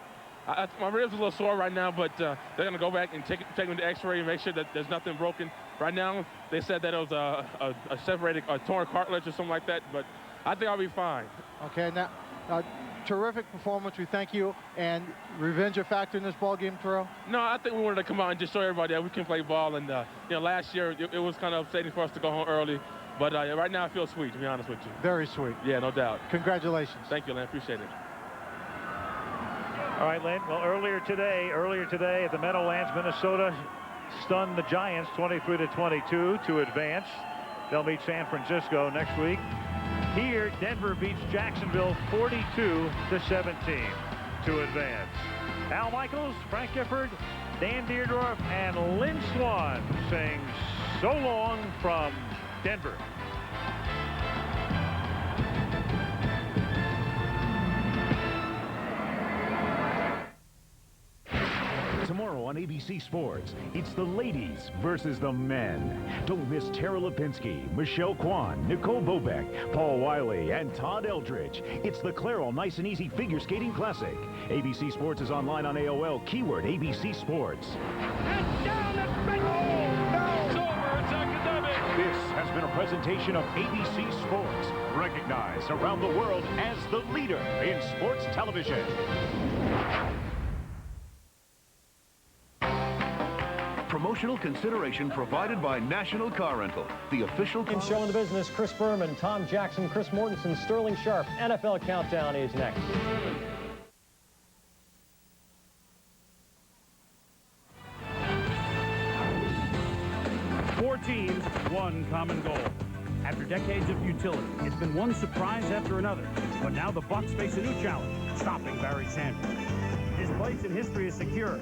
My ribs are a little sore right now, but they're going to go back and take them to X-ray and make sure that there's nothing broken. Right now, they said that it was a separated, a torn cartilage or something like that, but I think I'll be fine. Okay, now, terrific performance. We thank you. And revenge a factor in this ball game, Terrell? No, I think we wanted to come out and just show everybody that we can play ball. And, you know, last year it was kind of upsetting for us to go home early. But right now I feel sweet, to be honest with you. Very sweet. Yeah, no doubt. Congratulations. Thank you, Len. Appreciate it. All right, Len. Well, earlier today at the Meadowlands, Minnesota stunned the Giants 23-22 to advance. They'll meet San Francisco next week. Here, Denver beats Jacksonville 42-17 to advance. Al Michaels, Frank Gifford, Dan Deerdorf, and Lynn Swann saying so long from Denver. Tomorrow on ABC Sports, it's the ladies versus the men. Don't miss Tara Lipinski, Michelle Kwan, Nicole Bobek, Paul Wiley, and Todd Eldridge. It's the Clairol Nice and Easy Figure Skating Classic. ABC Sports is online on AOL, keyword ABC Sports. And down at it's over, it's academic. This has been a presentation of ABC Sports, recognized around the world as the leader in sports television. Promotional consideration provided by National Car Rental, the official car. Show in the business, Chris Berman, Tom Jackson, Chris Mortensen, Sterling Sharp. NFL Countdown is next. Four teams, one common goal. After decades of futility, it's been one surprise after another. But now the Bucs face a new challenge, stopping Barry Sanders. His place in history is secure.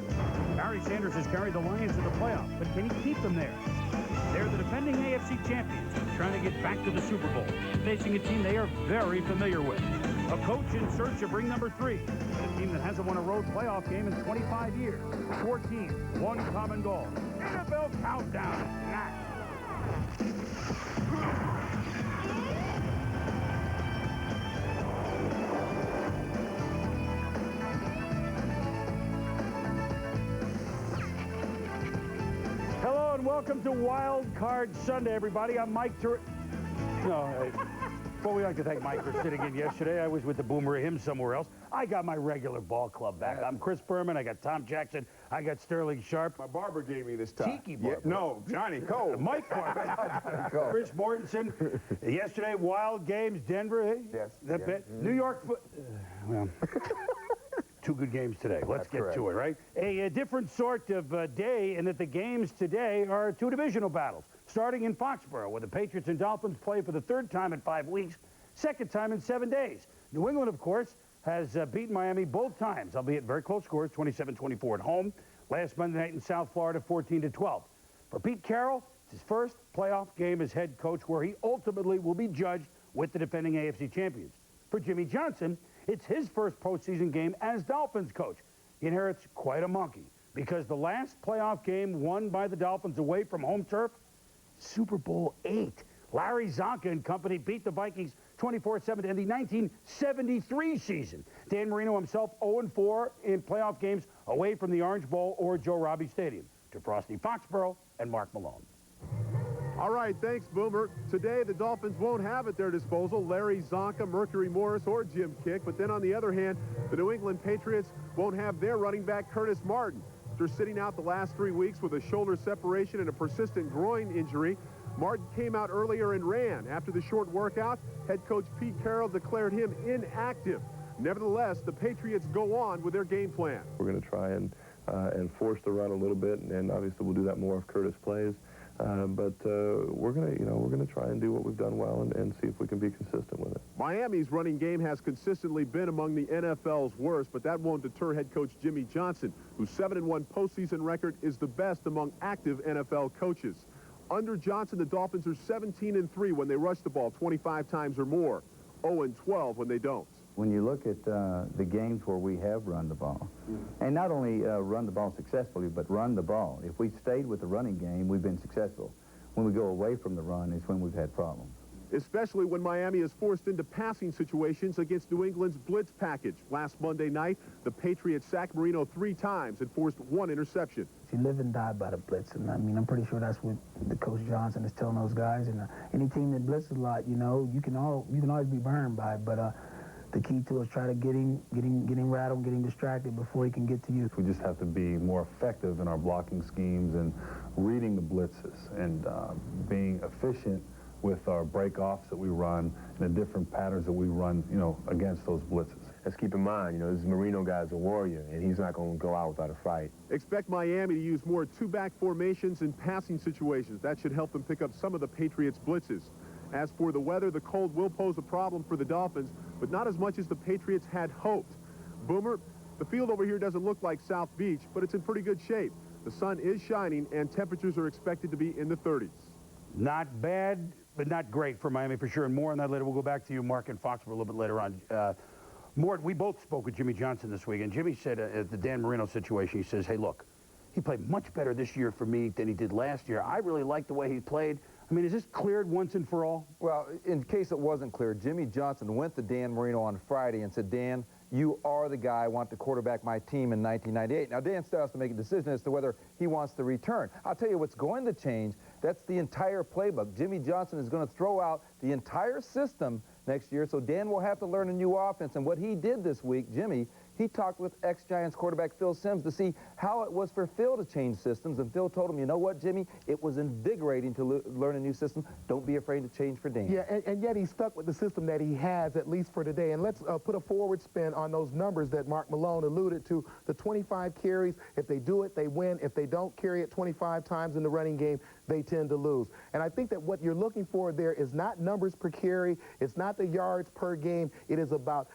Barry Sanders has carried the Lions to the playoffs, but can he keep them there? They're the defending AFC champions, trying to get back to the Super Bowl, facing a team they are very familiar with. A coach in search of ring number 3, a team that hasn't won a road playoff game in 25 years. 4 teams, one common goal. NFL Countdown is next. Hello and welcome to Wild Card Sunday, everybody. I'm Mike Terrell. Well, we'd like to thank Mike for sitting in yesterday. I was with the Boomer, him somewhere else. I got my regular ball club back. I'm Chris Berman. I got Tom Jackson. I got Sterling Sharp. My barber gave me this tie. Tiki barber. Yeah, no, Johnny Cole. Mike Barber. Chris Mortensen. Yesterday, wild games. Denver. Yes. New York. Well, 2 good games today. Let's get to it, right? A different sort of day in that the games today are 2 divisional battles. Starting in Foxborough, where the Patriots and Dolphins play for the 3rd time in 5 weeks, 2nd time in 7 days. New England, of course, has beaten Miami both times, albeit very close scores, 27-24 at home. Last Monday night in South Florida, 14-12. For Pete Carroll, it's his first playoff game as head coach, where he ultimately will be judged with the defending AFC champions. For Jimmy Johnson, it's his first postseason game as Dolphins coach. He inherits quite a monkey, because the last playoff game won by the Dolphins away from home turf, Super Bowl 8. Larry Zonka and company beat the Vikings 24-7 in the 1973 season. Dan Marino himself 0-4 in playoff games away from the Orange Bowl or Joe Robbie Stadium. To Frosty Foxborough and Mark Malone. All right, thanks, Boomer. Today, the Dolphins won't have at their disposal Larry Zonka, Mercury Morris, or Jim Kick. But then, on the other hand, the New England Patriots won't have their running back, Curtis Martin. After sitting out the last 3 weeks with a shoulder separation and a persistent groin injury, Martin came out earlier and ran. After the short workout, head coach Pete Carroll declared him inactive. Nevertheless, the Patriots go on with their game plan. We're going to try and force the run a little bit, and obviously we'll do that more if Curtis plays. But we're going to try and do what we've done well and see if we can be consistent with it. Miami's running game has consistently been among the NFL's worst, but that won't deter head coach Jimmy Johnson, whose 7-1 postseason record is the best among active NFL coaches. Under Johnson, the Dolphins are 17-3 when they rush the ball 25 times or more, 0-12 when they don't. When you look at the games where we have run the ball, and not only run the ball successfully, but run the ball. If we stayed with the running game, we've been successful. When we go away from the run is when we've had problems. Especially when Miami is forced into passing situations against New England's blitz package. Last Monday night, the Patriots sacked Marino 3 times and forced 1 interception. You live and die by the blitz, and I mean, I'm pretty sure that's what the Coach Johnson is telling those guys. And any team that blitzes a lot, you know, you can always be burned by it, but the key to it is try to get him rattled, get him distracted before he can get to you. We just have to be more effective in our blocking schemes and reading the blitzes and being efficient with our break-offs that we run and the different patterns that we run, you know, against those blitzes. Let's keep in mind, you know, this Marino guy's a warrior, and he's not going to go out without a fight. Expect Miami to use more 2-back formations in passing situations. That should help them pick up some of the Patriots' blitzes. As for the weather, the cold will pose a problem for the Dolphins, but not as much as the Patriots had hoped. Boomer, the field over here doesn't look like South Beach, but it's in pretty good shape. The sun is shining, and temperatures are expected to be in the 30s. Not bad, but not great for Miami for sure. And more on that later. We'll go back to you, Mark and Fox, for a little bit later on. Mort, we both spoke with Jimmy Johnson this week, and Jimmy said at the Dan Marino situation, he says, hey, look, he played much better this year for me than he did last year. I really like the way he played. I mean, is this cleared once and for all? Well, in case it wasn't clear, Jimmy Johnson went to Dan Marino on Friday and said, Dan, you are the guy I want to quarterback my team in 1998. Now, Dan still has to make a decision as to whether he wants to return. I'll tell you what's going to change. That's the entire playbook. Jimmy Johnson is going to throw out the entire system next year, so Dan will have to learn a new offense. And what he did this week, Jimmy, he talked with ex-Giants quarterback Phil Simms to see how it was for Phil to change systems, and Phil told him, you know what, Jimmy, it was invigorating to learn a new system. Don't be afraid to change for Dan. Yeah, and yet he stuck with the system that he has, at least for today. And let's put a forward spin on those numbers that Mark Malone alluded to. The 25 carries, if they do it, they win. If they don't carry it 25 times in the running game, they tend to lose. And I think that what you're looking for there is not numbers per carry. It's not the yards per game. It is about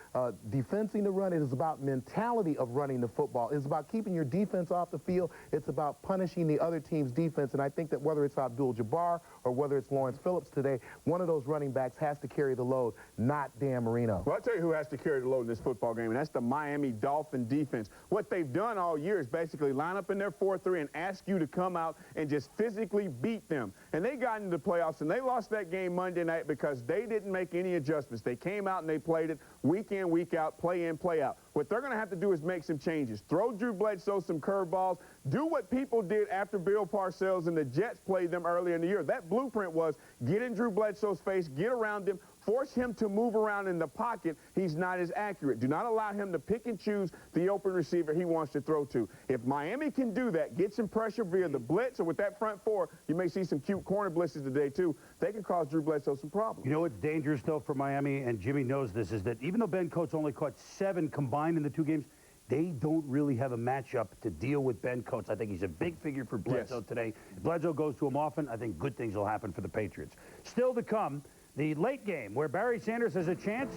defensing the run. It is about mentality of running the football. It's about keeping your defense off the field. It's about punishing the other team's defense. And I think that whether it's Abdul-Jabbar or whether it's Lawrence Phillips today, one of those running backs has to carry the load, not Dan Marino. Well, I'll tell you who has to carry the load in this football game, and that's the Miami Dolphin defense. What they've done all year is basically line up in their 4-3 and ask you to come out and just physically beat them. And they got into the playoffs, and they lost that game Monday night because they didn't make any adjustments. They came out and they played it week in, week out, play in, play out. What they're going to have to do is make some changes. Throw Drew Bledsoe some curveballs. Do what people did after Bill Parcells and the Jets played them earlier in the year. That blueprint was get in Drew Bledsoe's face, get around him, force him to move around in the pocket. He's not as accurate. Do not allow him to pick and choose the open receiver he wants to throw to. If Miami can do that, get some pressure via the blitz or with that front four, you may see some cute corner blitzes today too. They can cause Drew Bledsoe some problems. You know what's dangerous, though, for Miami, and Jimmy knows this, is that even though Ben Coates only caught 7 combined in the 2 games, they don't really have a matchup to deal with Ben Coates. I think he's a big figure for Bledsoe today. If Bledsoe goes to him often, I think good things will happen for the Patriots. Still to come, the late game where Barry Sanders has a chance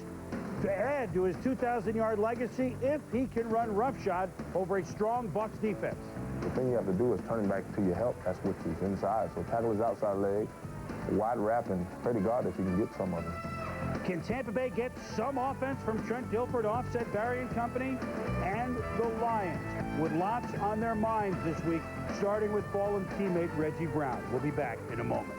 to add to his 2,000-yard legacy if he can run roughshod over a strong Bucs defense. The thing you have to do is turn him back to your help. That's which is inside. So tackle his outside leg, wide wrap, and pray to God if you can get some of it. Can Tampa Bay get some offense from Trent Dilfer to offset Barry and company? And the Lions with lots on their minds this week, starting with fallen teammate Reggie Brown. We'll be back in a moment.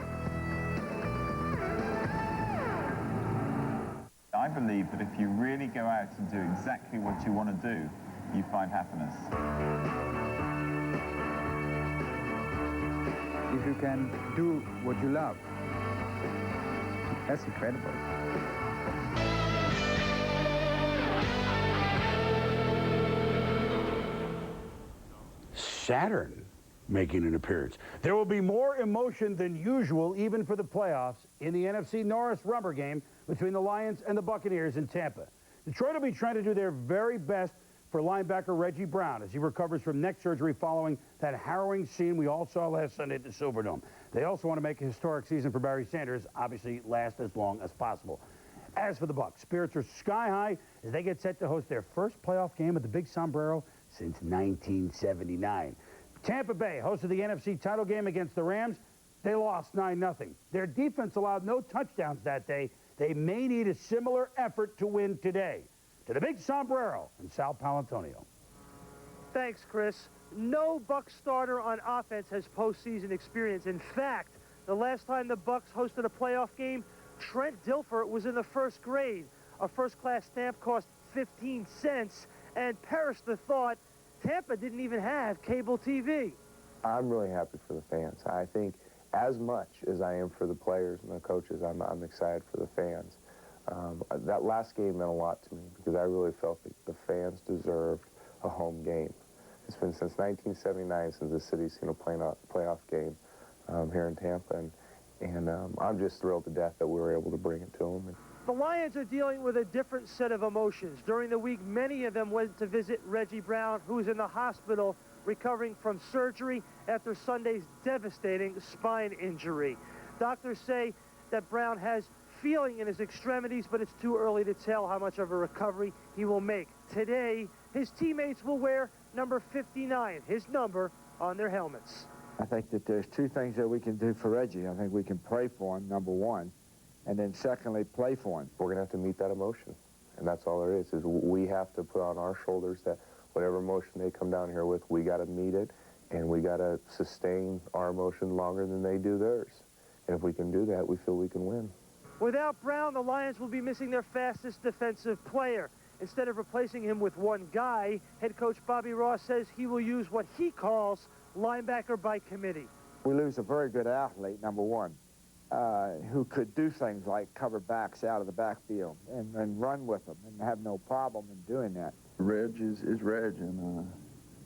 I believe that if you really go out and do exactly what you want to do, you find happiness. If you can do what you love, that's incredible. Saturn making an appearance. There will be more emotion than usual, even for the playoffs, in the NFC Norris rubber game between the Lions and the Buccaneers in Tampa. Detroit will be trying to do their very best for linebacker Reggie Brown as he recovers from neck surgery following that harrowing scene we all saw last Sunday at the Silverdome. They also want to make a historic season for Barry Sanders, obviously last as long as possible. As for the Bucs, spirits are sky high as they get set to host their first playoff game at the Big Sombrero since 1979. Tampa Bay hosted the NFC title game against the Rams. They lost 9-0. Their defense allowed no touchdowns that day. They may need a similar effort to win today. To the Big Sombrero in Sal Palantonio. Thanks, Chris. No Bucs starter on offense has postseason experience. In fact, the last time the Bucs hosted a playoff game, Trent Dilfer was in the first grade. A first-class stamp cost 15 cents, and perished the thought Tampa didn't even have cable TV. I'm really happy for the fans. I think as much as I am for the players and the coaches, I'm excited for the fans. That last game meant a lot to me because I really felt that the fans deserved a home game. It's been since 1979 since the city's seen a playoff game here in Tampa, and I'm just thrilled to death that we were able to bring it to them. The Lions are dealing with a different set of emotions. During the week, many of them went to visit Reggie Brown, who's in the hospital recovering from surgery after Sunday's devastating spine injury. Doctors say that Brown has feeling in his extremities, but it's too early to tell how much of a recovery he will make. Today, his teammates will wear number 59, his number, on their helmets. I think that there's 2 things that we can do for Reggie. I think we can pray for him, number 1, and then secondly, play for him. We're going to have to meet that emotion, and that's all there is we have to put on our shoulders that whatever emotion they come down here with, we got to meet it, and we got to sustain our emotion longer than they do theirs. And if we can do that, we feel we can win. Without Brown, the Lions will be missing their fastest defensive player. Instead of replacing him with one guy, head coach Bobby Ross says he will use what he calls linebacker by committee. We lose a very good athlete, number 1. who could do things like cover backs out of the backfield and run with them and have no problem in doing that. Reg is Reg, and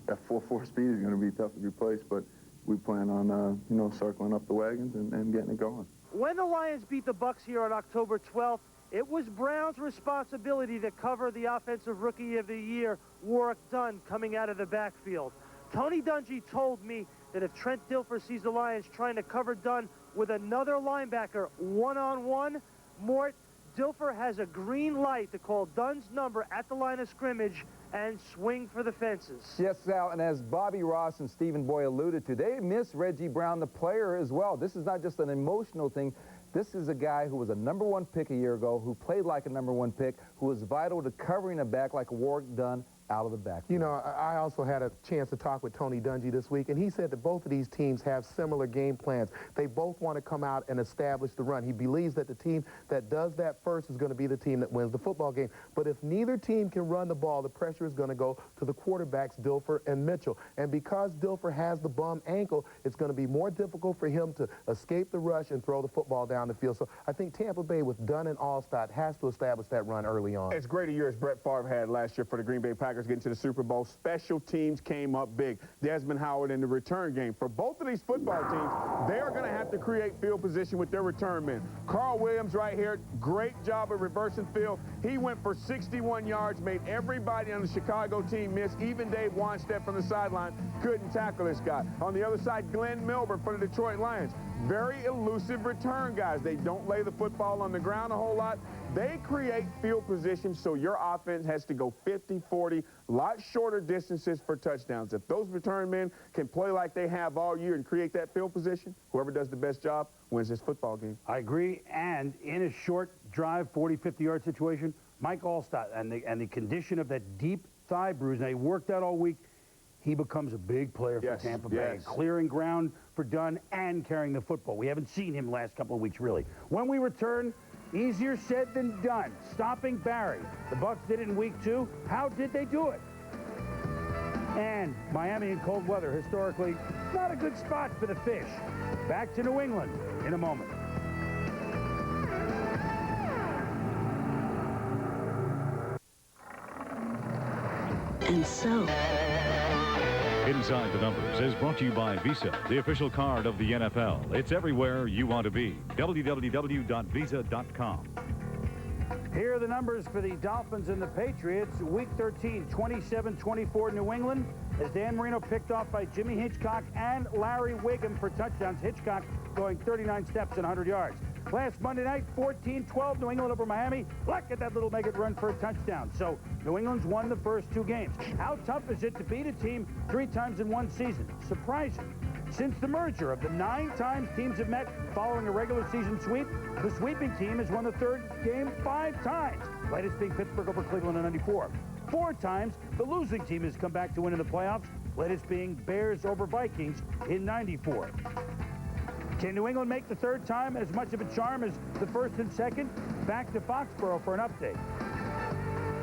that 4.4 speed is going to be tough to replace, but we plan on, you know, circling up the wagons and getting it going. When the Lions beat the Bucs here on October 12th, it was Brown's responsibility to cover the Offensive Rookie of the Year, Warrick Dunn, coming out of the backfield. Tony Dungy told me that if Trent Dilfer sees the Lions trying to cover Dunn with another linebacker one-on-one, Mort, Dilfer has a green light to call Dunn's number at the line of scrimmage and swing for the fences. Yes, Sal, and as Bobby Ross and Stephen Boy alluded to, they miss Reggie Brown, the player, as well. This is not just an emotional thing. This is a guy who was a #1 pick a year ago, who played like a #1 pick, who was vital to covering a back like Warrick Dunn out of the back. You know, I also had a chance to talk with Tony Dungy this week, and he said that both of these teams have similar game plans. They both want to come out and establish the run. He believes that the team that does that first is going to be the team that wins the football game. But if neither team can run the ball, the pressure is going to go to the quarterbacks, Dilfer and Mitchell. And because Dilfer has the bum ankle, it's going to be more difficult for him to escape the rush and throw the football down the field. So I think Tampa Bay with Dunn and Allstott has to establish that run early on. As great a year as Brett Favre had last year for the Green Bay Packers getting to the Super Bowl, special teams came up big. Desmond Howard in the return game. For both of these football teams, they are going to have to create field position with their return men. Carl Williams right here, great job of reversing field. He went for 61 yards, made everybody on the Chicago team miss. Even Dave Wannstedt from the sideline couldn't tackle this guy. On the other side, Glenn Milburn for the Detroit Lions. Very elusive return guys. They don't lay the football on the ground a whole lot. They create field position so your offense has to go 50, 40, lot shorter distances for touchdowns. If those return men can play like they have all year and create that field position, whoever does the best job wins this football game. I agree, and in a short drive, 40, 50-yard situation, Mike Allstott and the condition of that deep thigh bruise, and he worked out all week, he becomes a big player for Tampa Bay, clearing ground for Dunn and carrying the football. We haven't seen him last couple of weeks, really. When we return, easier said than done, stopping Barry. The Bucs did it in week 2. How did they do it? And Miami in cold weather, historically, not a good spot for the Fish. Back to New England in a moment. And so... Inside the Numbers is brought to you by Visa, the official card of the NFL. It's everywhere you want to be. www.visa.com. Here are the numbers for the Dolphins and the Patriots. Week 13, 27-24 New England, as Dan Marino picked off by Jimmy Hitchcock and Larry Wiggum for touchdowns. Hitchcock going 39 steps and 100 yards. Last Monday night, 14-12 New England over Miami. Look at that little Meggett run for a touchdown. So New England's won the first 2 games. How tough is it to beat a team 3 times in one season? Surprising. Since the merger of the 9 times teams have met following a regular season sweep, the sweeping team has won the 3rd game 5 times. Latest being Pittsburgh over Cleveland in '94. 4 times the losing team has come back to win in the playoffs. Latest being Bears over Vikings in '94. Can New England make the 3rd time as much of a charm as the 1st and 2nd? Back to Foxborough for an update.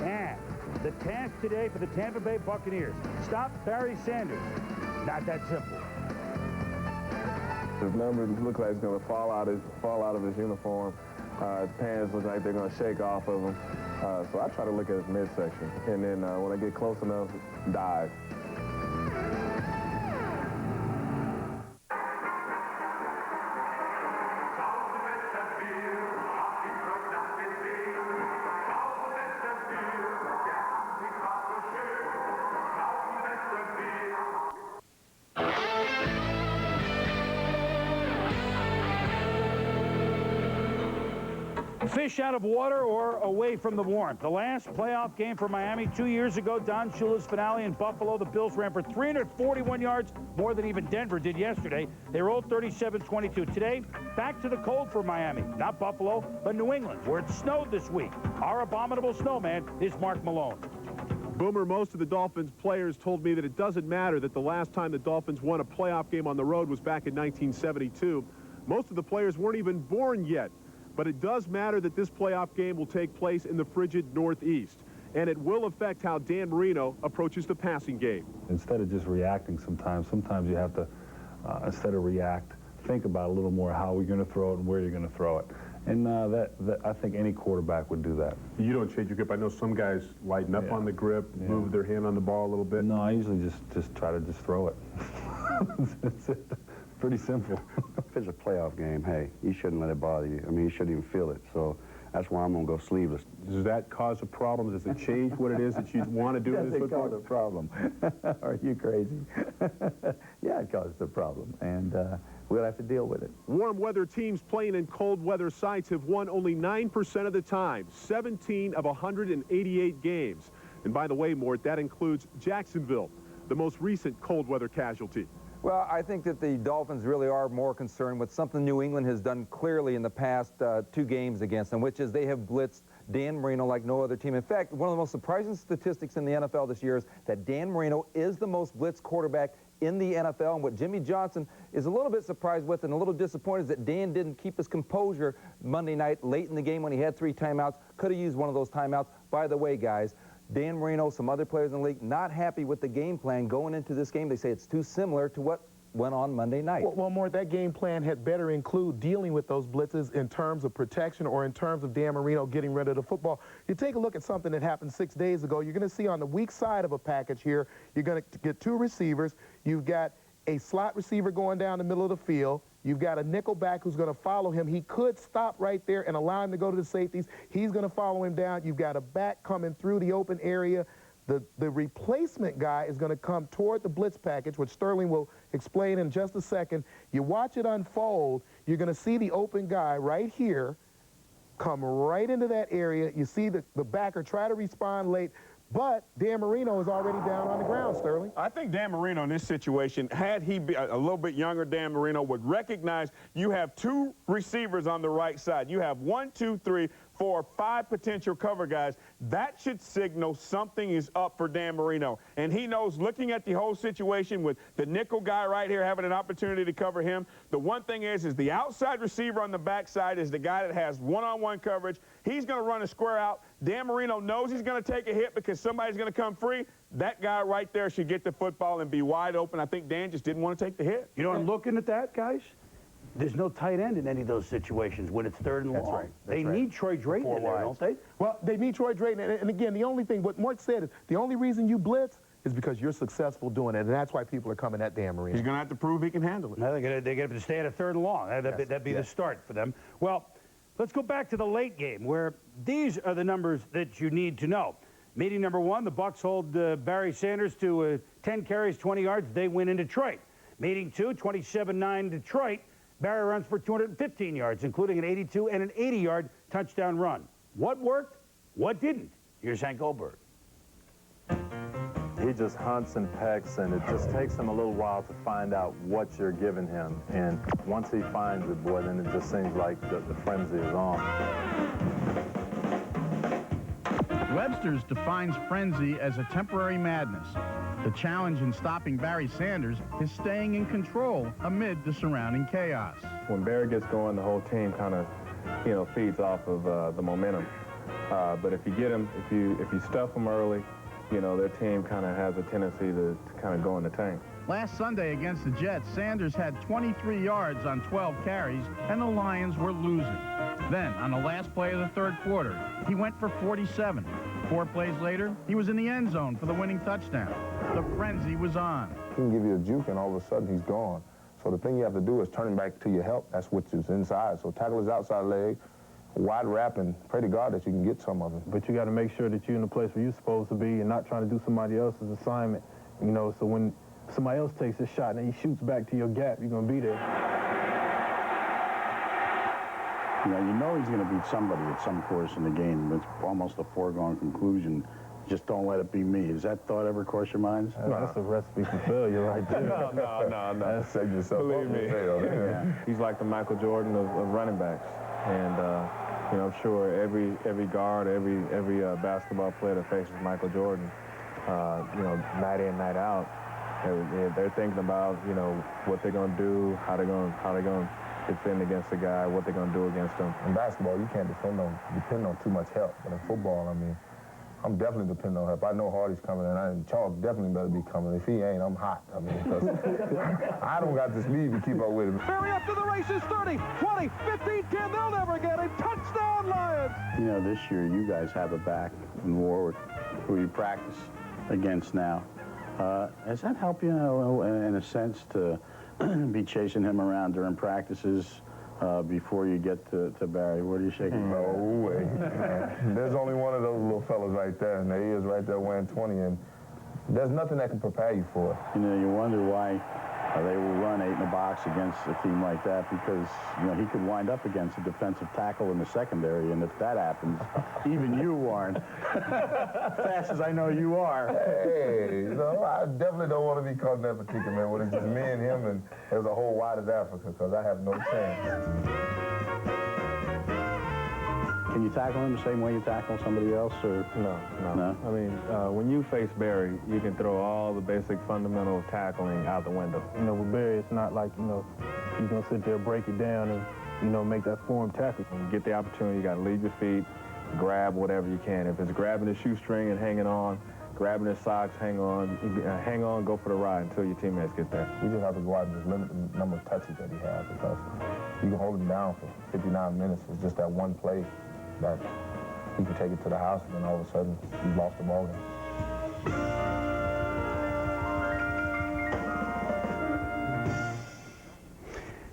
And the task today for the Tampa Bay Buccaneers: stop Barry Sanders. Not that simple. His numbers look like it's going to fall out of his uniform. His pants look like they're going to shake off of him. So I try to look at his midsection, and then when I get close enough, dive. Fish out of water or away from the warmth. The last playoff game for Miami 2 years ago, Don Shula's finale in Buffalo. The Bills ran for 341 yards, more than even Denver did yesterday. They rolled 37-22. Today, back to the cold for Miami. Not Buffalo, but New England, where it snowed this week. Our abominable snowman is Mark Malone. Boomer, most of the Dolphins players told me that it doesn't matter that the last time the Dolphins won a playoff game on the road was back in 1972. Most of the players weren't even born yet. But it does matter that this playoff game will take place in the frigid Northeast, and it will affect how Dan Marino approaches the passing game. Instead of just reacting sometimes you have to, instead of react, think about a little more how we're going to throw it and where you're going to throw it. And I think any quarterback would do that. You don't change your grip. I know some guys lighten up on the grip, move their hand on the ball a little bit. No, I usually just try to just throw it. It's pretty simple. If it's a playoff game, hey, you shouldn't let it bother you. I mean, you shouldn't even feel it. So that's why I'm going to go sleeveless. Does that cause a problem? Does it change what it is that you want to do in this football? Does it cause a problem? Are you crazy? Yeah, it causes a problem, and we'll have to deal with it. Warm weather teams playing in cold weather sites have won only 9% of the time, 17 of 188 games. And by the way, Mort, that includes Jacksonville, the most recent cold weather casualty. Well, I think that the Dolphins really are more concerned with something New England has done clearly in the past 2 games against them, which is they have blitzed Dan Marino like no other team. In fact, one of the most surprising statistics in the NFL this year is that Dan Marino is the most blitzed quarterback in the NFL. And what Jimmy Johnson is a little bit surprised with and a little disappointed is that Dan didn't keep his composure Monday night late in the game when he had 3 timeouts. Could have used one of those timeouts. By the way, guys, Dan Marino, some other players in the league, not happy with the game plan going into this game. They say it's too similar to what went on Monday night. Well, more, that game plan had better include dealing with those blitzes in terms of protection or in terms of Dan Marino getting rid of the football. You take a look at something that happened 6 days ago. You're going to see on the weak side of a package here, you're going to get 2 receivers. You've got a slot receiver going down the middle of the field. You've got a nickel back who's going to follow him. He could stop right there and allow him to go to the safeties. He's going to follow him down. You've got a back coming through the open area. The replacement guy is going to come toward the blitz package, which Sterling will explain in just a second. You watch it unfold. You're going to see the open guy right here come right into that area. You see the backer try to respond late. But Dan Marino is already down on the ground, Sterling. I think Dan Marino in this situation, had he been a little bit younger, Dan Marino would recognize you have 2 receivers on the right side. You have 1, 2, 3, 4, 5 potential cover guys. That should signal something is up for Dan Marino. And he knows, looking at the whole situation with the nickel guy right here having an opportunity to cover him, the one thing is the outside receiver on the backside is the guy that has one-on-one coverage. He's going to run a square out. Dan Marino knows he's going to take a hit because somebody's going to come free. That guy right there should get the football and be wide open. I think Dan just didn't want to take the hit. You know, I'm looking at that, guys. There's no tight end in any of those situations when it's 3rd and long. That's right. They need Troy Drayton in there, don't they? Well, they need Troy Drayton. And again, the only thing, what Mort said is, the only reason you blitz is because you're successful doing it, and that's why people are coming at Dan Marino. He's going to have to prove he can handle it. No, they got to stay at a 3rd and long. That'd be the start for them. Well, let's go back to the late game, where these are the numbers that you need to know. Meeting number 1, the Bucs hold Barry Sanders to 10 carries, 20 yards. They win in Detroit. Meeting 2, 27-9 Detroit. Barry runs for 215 yards, including an 82 and an 80-yard touchdown run. What worked? What didn't? Here's Hank Goldberg. He just hunts and pecks, and it just takes him a little while to find out what you're giving him. And once he finds it, boy, then it just seems like the frenzy is on. Webster's defines frenzy as a temporary madness. The challenge in stopping Barry Sanders is staying in control amid the surrounding chaos. When Barry gets going, the whole team kind of, feeds off of the momentum. But if you get him, if you stuff them early, their team kind of has a tendency to kind of go in the tank. Last Sunday against the Jets, Sanders had 23 yards on 12 carries, and the Lions were losing. Then, on the last play of the 3rd quarter, he went for 47. 4 plays later, he was in the end zone for the winning touchdown. The frenzy was on. He can give you a juke, and all of a sudden he's gone. So the thing you have to do is turn him back to your help. That's which is inside. So tackle his outside leg, wide wrap, and pray to God that you can get some of it. But you got to make sure that you're in the place where you're supposed to be and not trying to do somebody else's assignment. So when somebody else takes a shot and he shoots back to your gap, you're going to be there. You know he's going to beat somebody at some course in the game. It's almost a foregone conclusion. Just don't let it be me. Has that thought ever crossed your minds? No, that's a recipe for failure right there. No. That's set yourself Believe me. Yeah. He's like the Michael Jordan of running backs. And, I'm sure every guard, every basketball player that faces Michael Jordan, night in, night out, they're thinking about, what they're going to do, how they're going to defend against the guy, what they're going to do against him. In basketball, you can't depend on too much help. But in football, I'm definitely depending on help. I know Hardy's coming, and Charles definitely better be coming. If he ain't, I'm hot. I mean, because I don't got the speed to keep up with him. Barry up to the races, 30, 20, 15, 10. They'll never get him. Touchdown, Lions! You know, this year you guys have a back in Warwick who you practice against now. Has that helped you, in a sense, to be chasing him around during practices before you get to Barry? What are you shaking? No way. There's only one of those little fellas right there, and there he is right there wearing 20, and there's nothing that can prepare you for it. You know, you wonder why they will run 8 in the box against a team like that, because, you know, he could wind up against a defensive tackle in the secondary, and if that happens, even you aren't fast as I know you are. Hey, no, I definitely don't want to be caught in that particular when it's just me and him, and there's a whole wide of Africa, because I have no chance. Can you tackle him the same way you tackle somebody else, or? No. I mean, when you face Barry, you can throw all the basic fundamental tackling out the window. You know, with Barry, it's not like, you know, he's going to sit there, break it down, and, you know, make that form tackle. When you get the opportunity, you got to leave your feet, grab whatever you can. If it's grabbing the shoestring and hanging on, grabbing his socks, hang on, go for the ride until your teammates get there. We just have to go out and just limit the number of touches that he has, because you can hold him down for 59 minutes. It's just that one play that he could take it to the house, and then all of a sudden, you lost the ball game.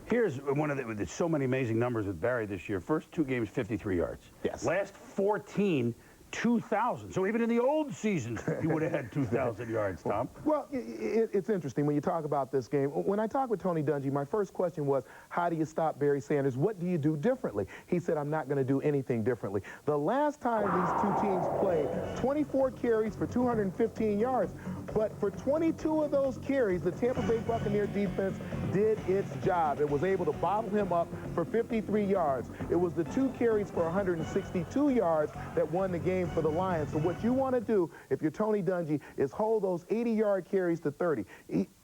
Here's one of there's so many amazing numbers with Barry this year. First 2 games, 53 yards. Yes. Last 14, 2,000. So even in the old seasons, he would have had 2,000 yards, Tom. Well, it's interesting when you talk about this game. When I talked with Tony Dungy, my first question was, how do you stop Barry Sanders? What do you do differently? He said, I'm not going to do anything differently. The last time these two teams played, 24 carries for 215 yards. But for 22 of those carries, the Tampa Bay Buccaneer defense did its job. It was able to bottle him up for 53 yards. It was the 2 carries for 162 yards that won the game for the Lions. So what you want to do, if you're Tony Dungy, is hold those 80-yard carries to 30.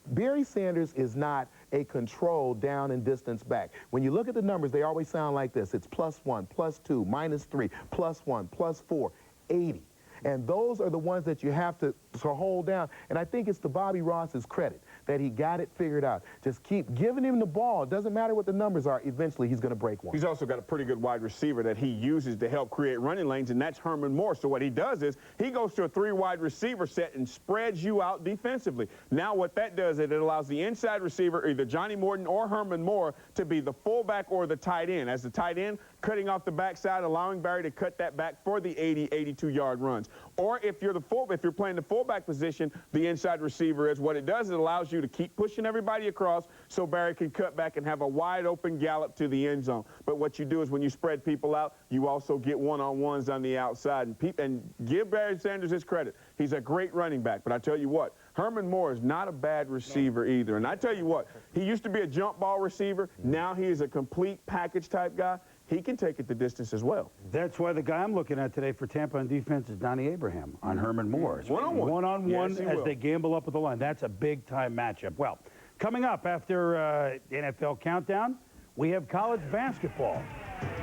Barry Sanders is not a controlled down and distance back. When you look at the numbers, they always sound like this. It's +1, +2, -3, +1, +4, 80. And those are the ones that you have to hold down. And I think it's to Bobby Ross's credit that he got it figured out. Just keep giving him the ball. It doesn't matter what the numbers are. Eventually, he's going to break one. He's also got a pretty good wide receiver that he uses to help create running lanes, and that's Herman Moore. So what he does is he goes to a 3 wide receiver set and spreads you out defensively. Now what that does is it allows the inside receiver, either Johnny Morton or Herman Moore, to be the fullback or the tight end. As the tight end, cutting off the backside, allowing Barry to cut that back for the 80, 82-yard runs. Or if you're playing the fullback position, the inside receiver is. What it does, it allows you to keep pushing everybody across so Barry can cut back and have a wide open gallop to the end zone. But what you do is when you spread people out, you also get one-on-ones on the outside. And give Barry Sanders his credit. He's a great running back. But I tell you what, Herman Moore is not a bad receiver either. And I tell you what, he used to be a jump ball receiver. Now he is a complete package type guy. He can take it the distance as well. That's why the guy I'm looking at today for Tampa on defense is Donnie Abraham on Herman Moore. One-on-one. One-on-one Yes, as they gamble up with the line. That's a big-time matchup. Well, coming up after NFL Countdown, we have college basketball.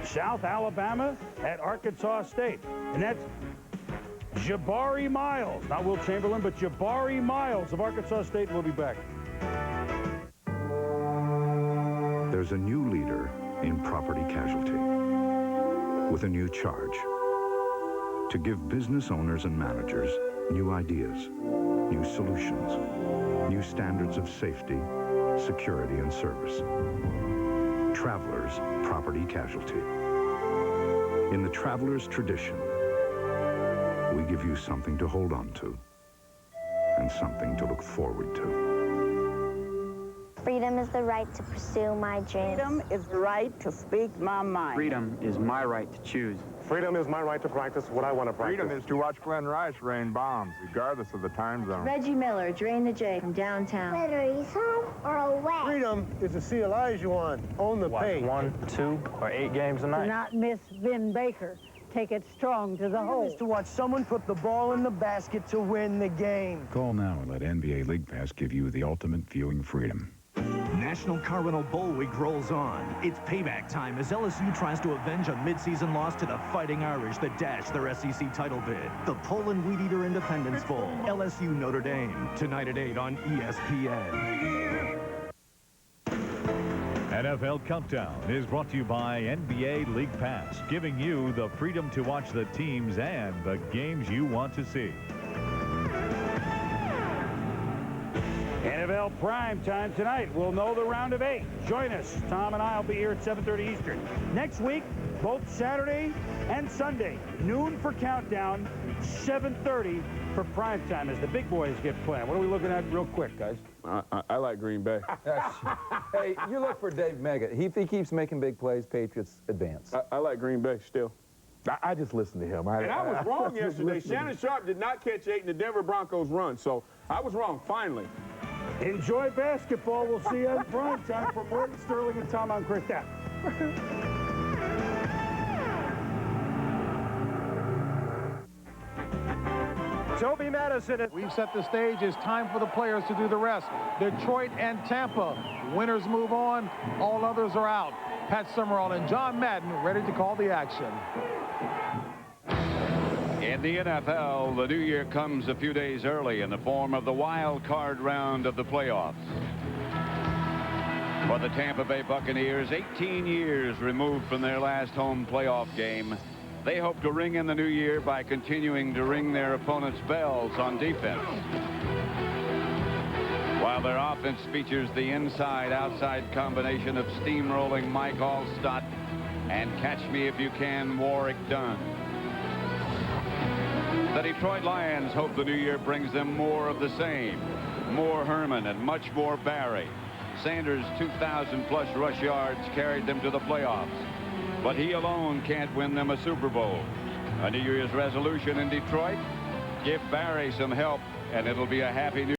South Alabama at Arkansas State. And that's Jabari Miles. Not Will Chamberlain, but Jabari Miles of Arkansas State. We'll be back. There's a new leader in property casualty with a new charge to give business owners and managers new ideas, new solutions, new standards of safety, security, and service. Travelers Property Casualty. In the traveler's tradition, we give you something to hold on to and something to look forward to. Freedom is the right to pursue my dreams. Freedom is the right to speak my mind. Freedom is my right to choose. Freedom is my right to practice what I want to practice. Freedom is to watch Glenn Rice rain bombs, regardless of the time zone. Reggie Miller, Drain the J from downtown. Whether he's home or away. Freedom is to see Olajuwon on the page. 1, 2, or 8 games a night. Do not miss Vin Baker. Take it strong to the hole. Is to watch someone put the ball in the basket to win the game. Call now and let NBA League Pass give you the ultimate viewing freedom. National Car Rental Bowl Week rolls on. It's payback time as LSU tries to avenge a midseason loss to the Fighting Irish that dashed their SEC title bid. The Poland Weed Eater Independence Bowl. LSU Notre Dame. Tonight at 8 on ESPN. NFL Countdown is brought to you by NBA League Pass, giving you the freedom to watch the teams and the games you want to see. NFL prime time tonight. We'll know the round of 8. Join us. Tom and I will be here at 7:30 Eastern. Next week, both Saturday and Sunday, noon for Countdown, 7:30 for prime time as the big boys get planned. What are we looking at real quick, guys? I like Green Bay. Hey, you look for Dave Meggett. If he keeps making big plays, Patriots advance. I like Green Bay still. I just listened to him. And I was wrong yesterday. Shannon Sharp did not catch 8 in the Denver Broncos run, so I was wrong, finally. Enjoy basketball. We'll see you in prime time. For Morton Sterling and Tom, I'm Chris Tapp. Toby Madison. We've set the stage. It's time for the players to do the rest. Detroit and Tampa. Winners move on. All others are out. Pat Summerall and John Madden ready to call the action. In the NFL, the new year comes a few days early in the form of the wild card round of the playoffs. For the Tampa Bay Buccaneers, 18 years removed from their last home playoff game, they hope to ring in the new year by continuing to ring their opponents' bells on defense. While their offense features the inside-outside combination of steamrolling Mike Allstott and catch-me-if-you-can Warwick Dunn. The Detroit Lions hope the new year brings them more of the same. More Herman and much more Barry. Sanders' 2,000-plus rush yards carried them to the playoffs. But he alone can't win them a Super Bowl. A New Year's resolution in Detroit? Give Barry some help, and it'll be a happy new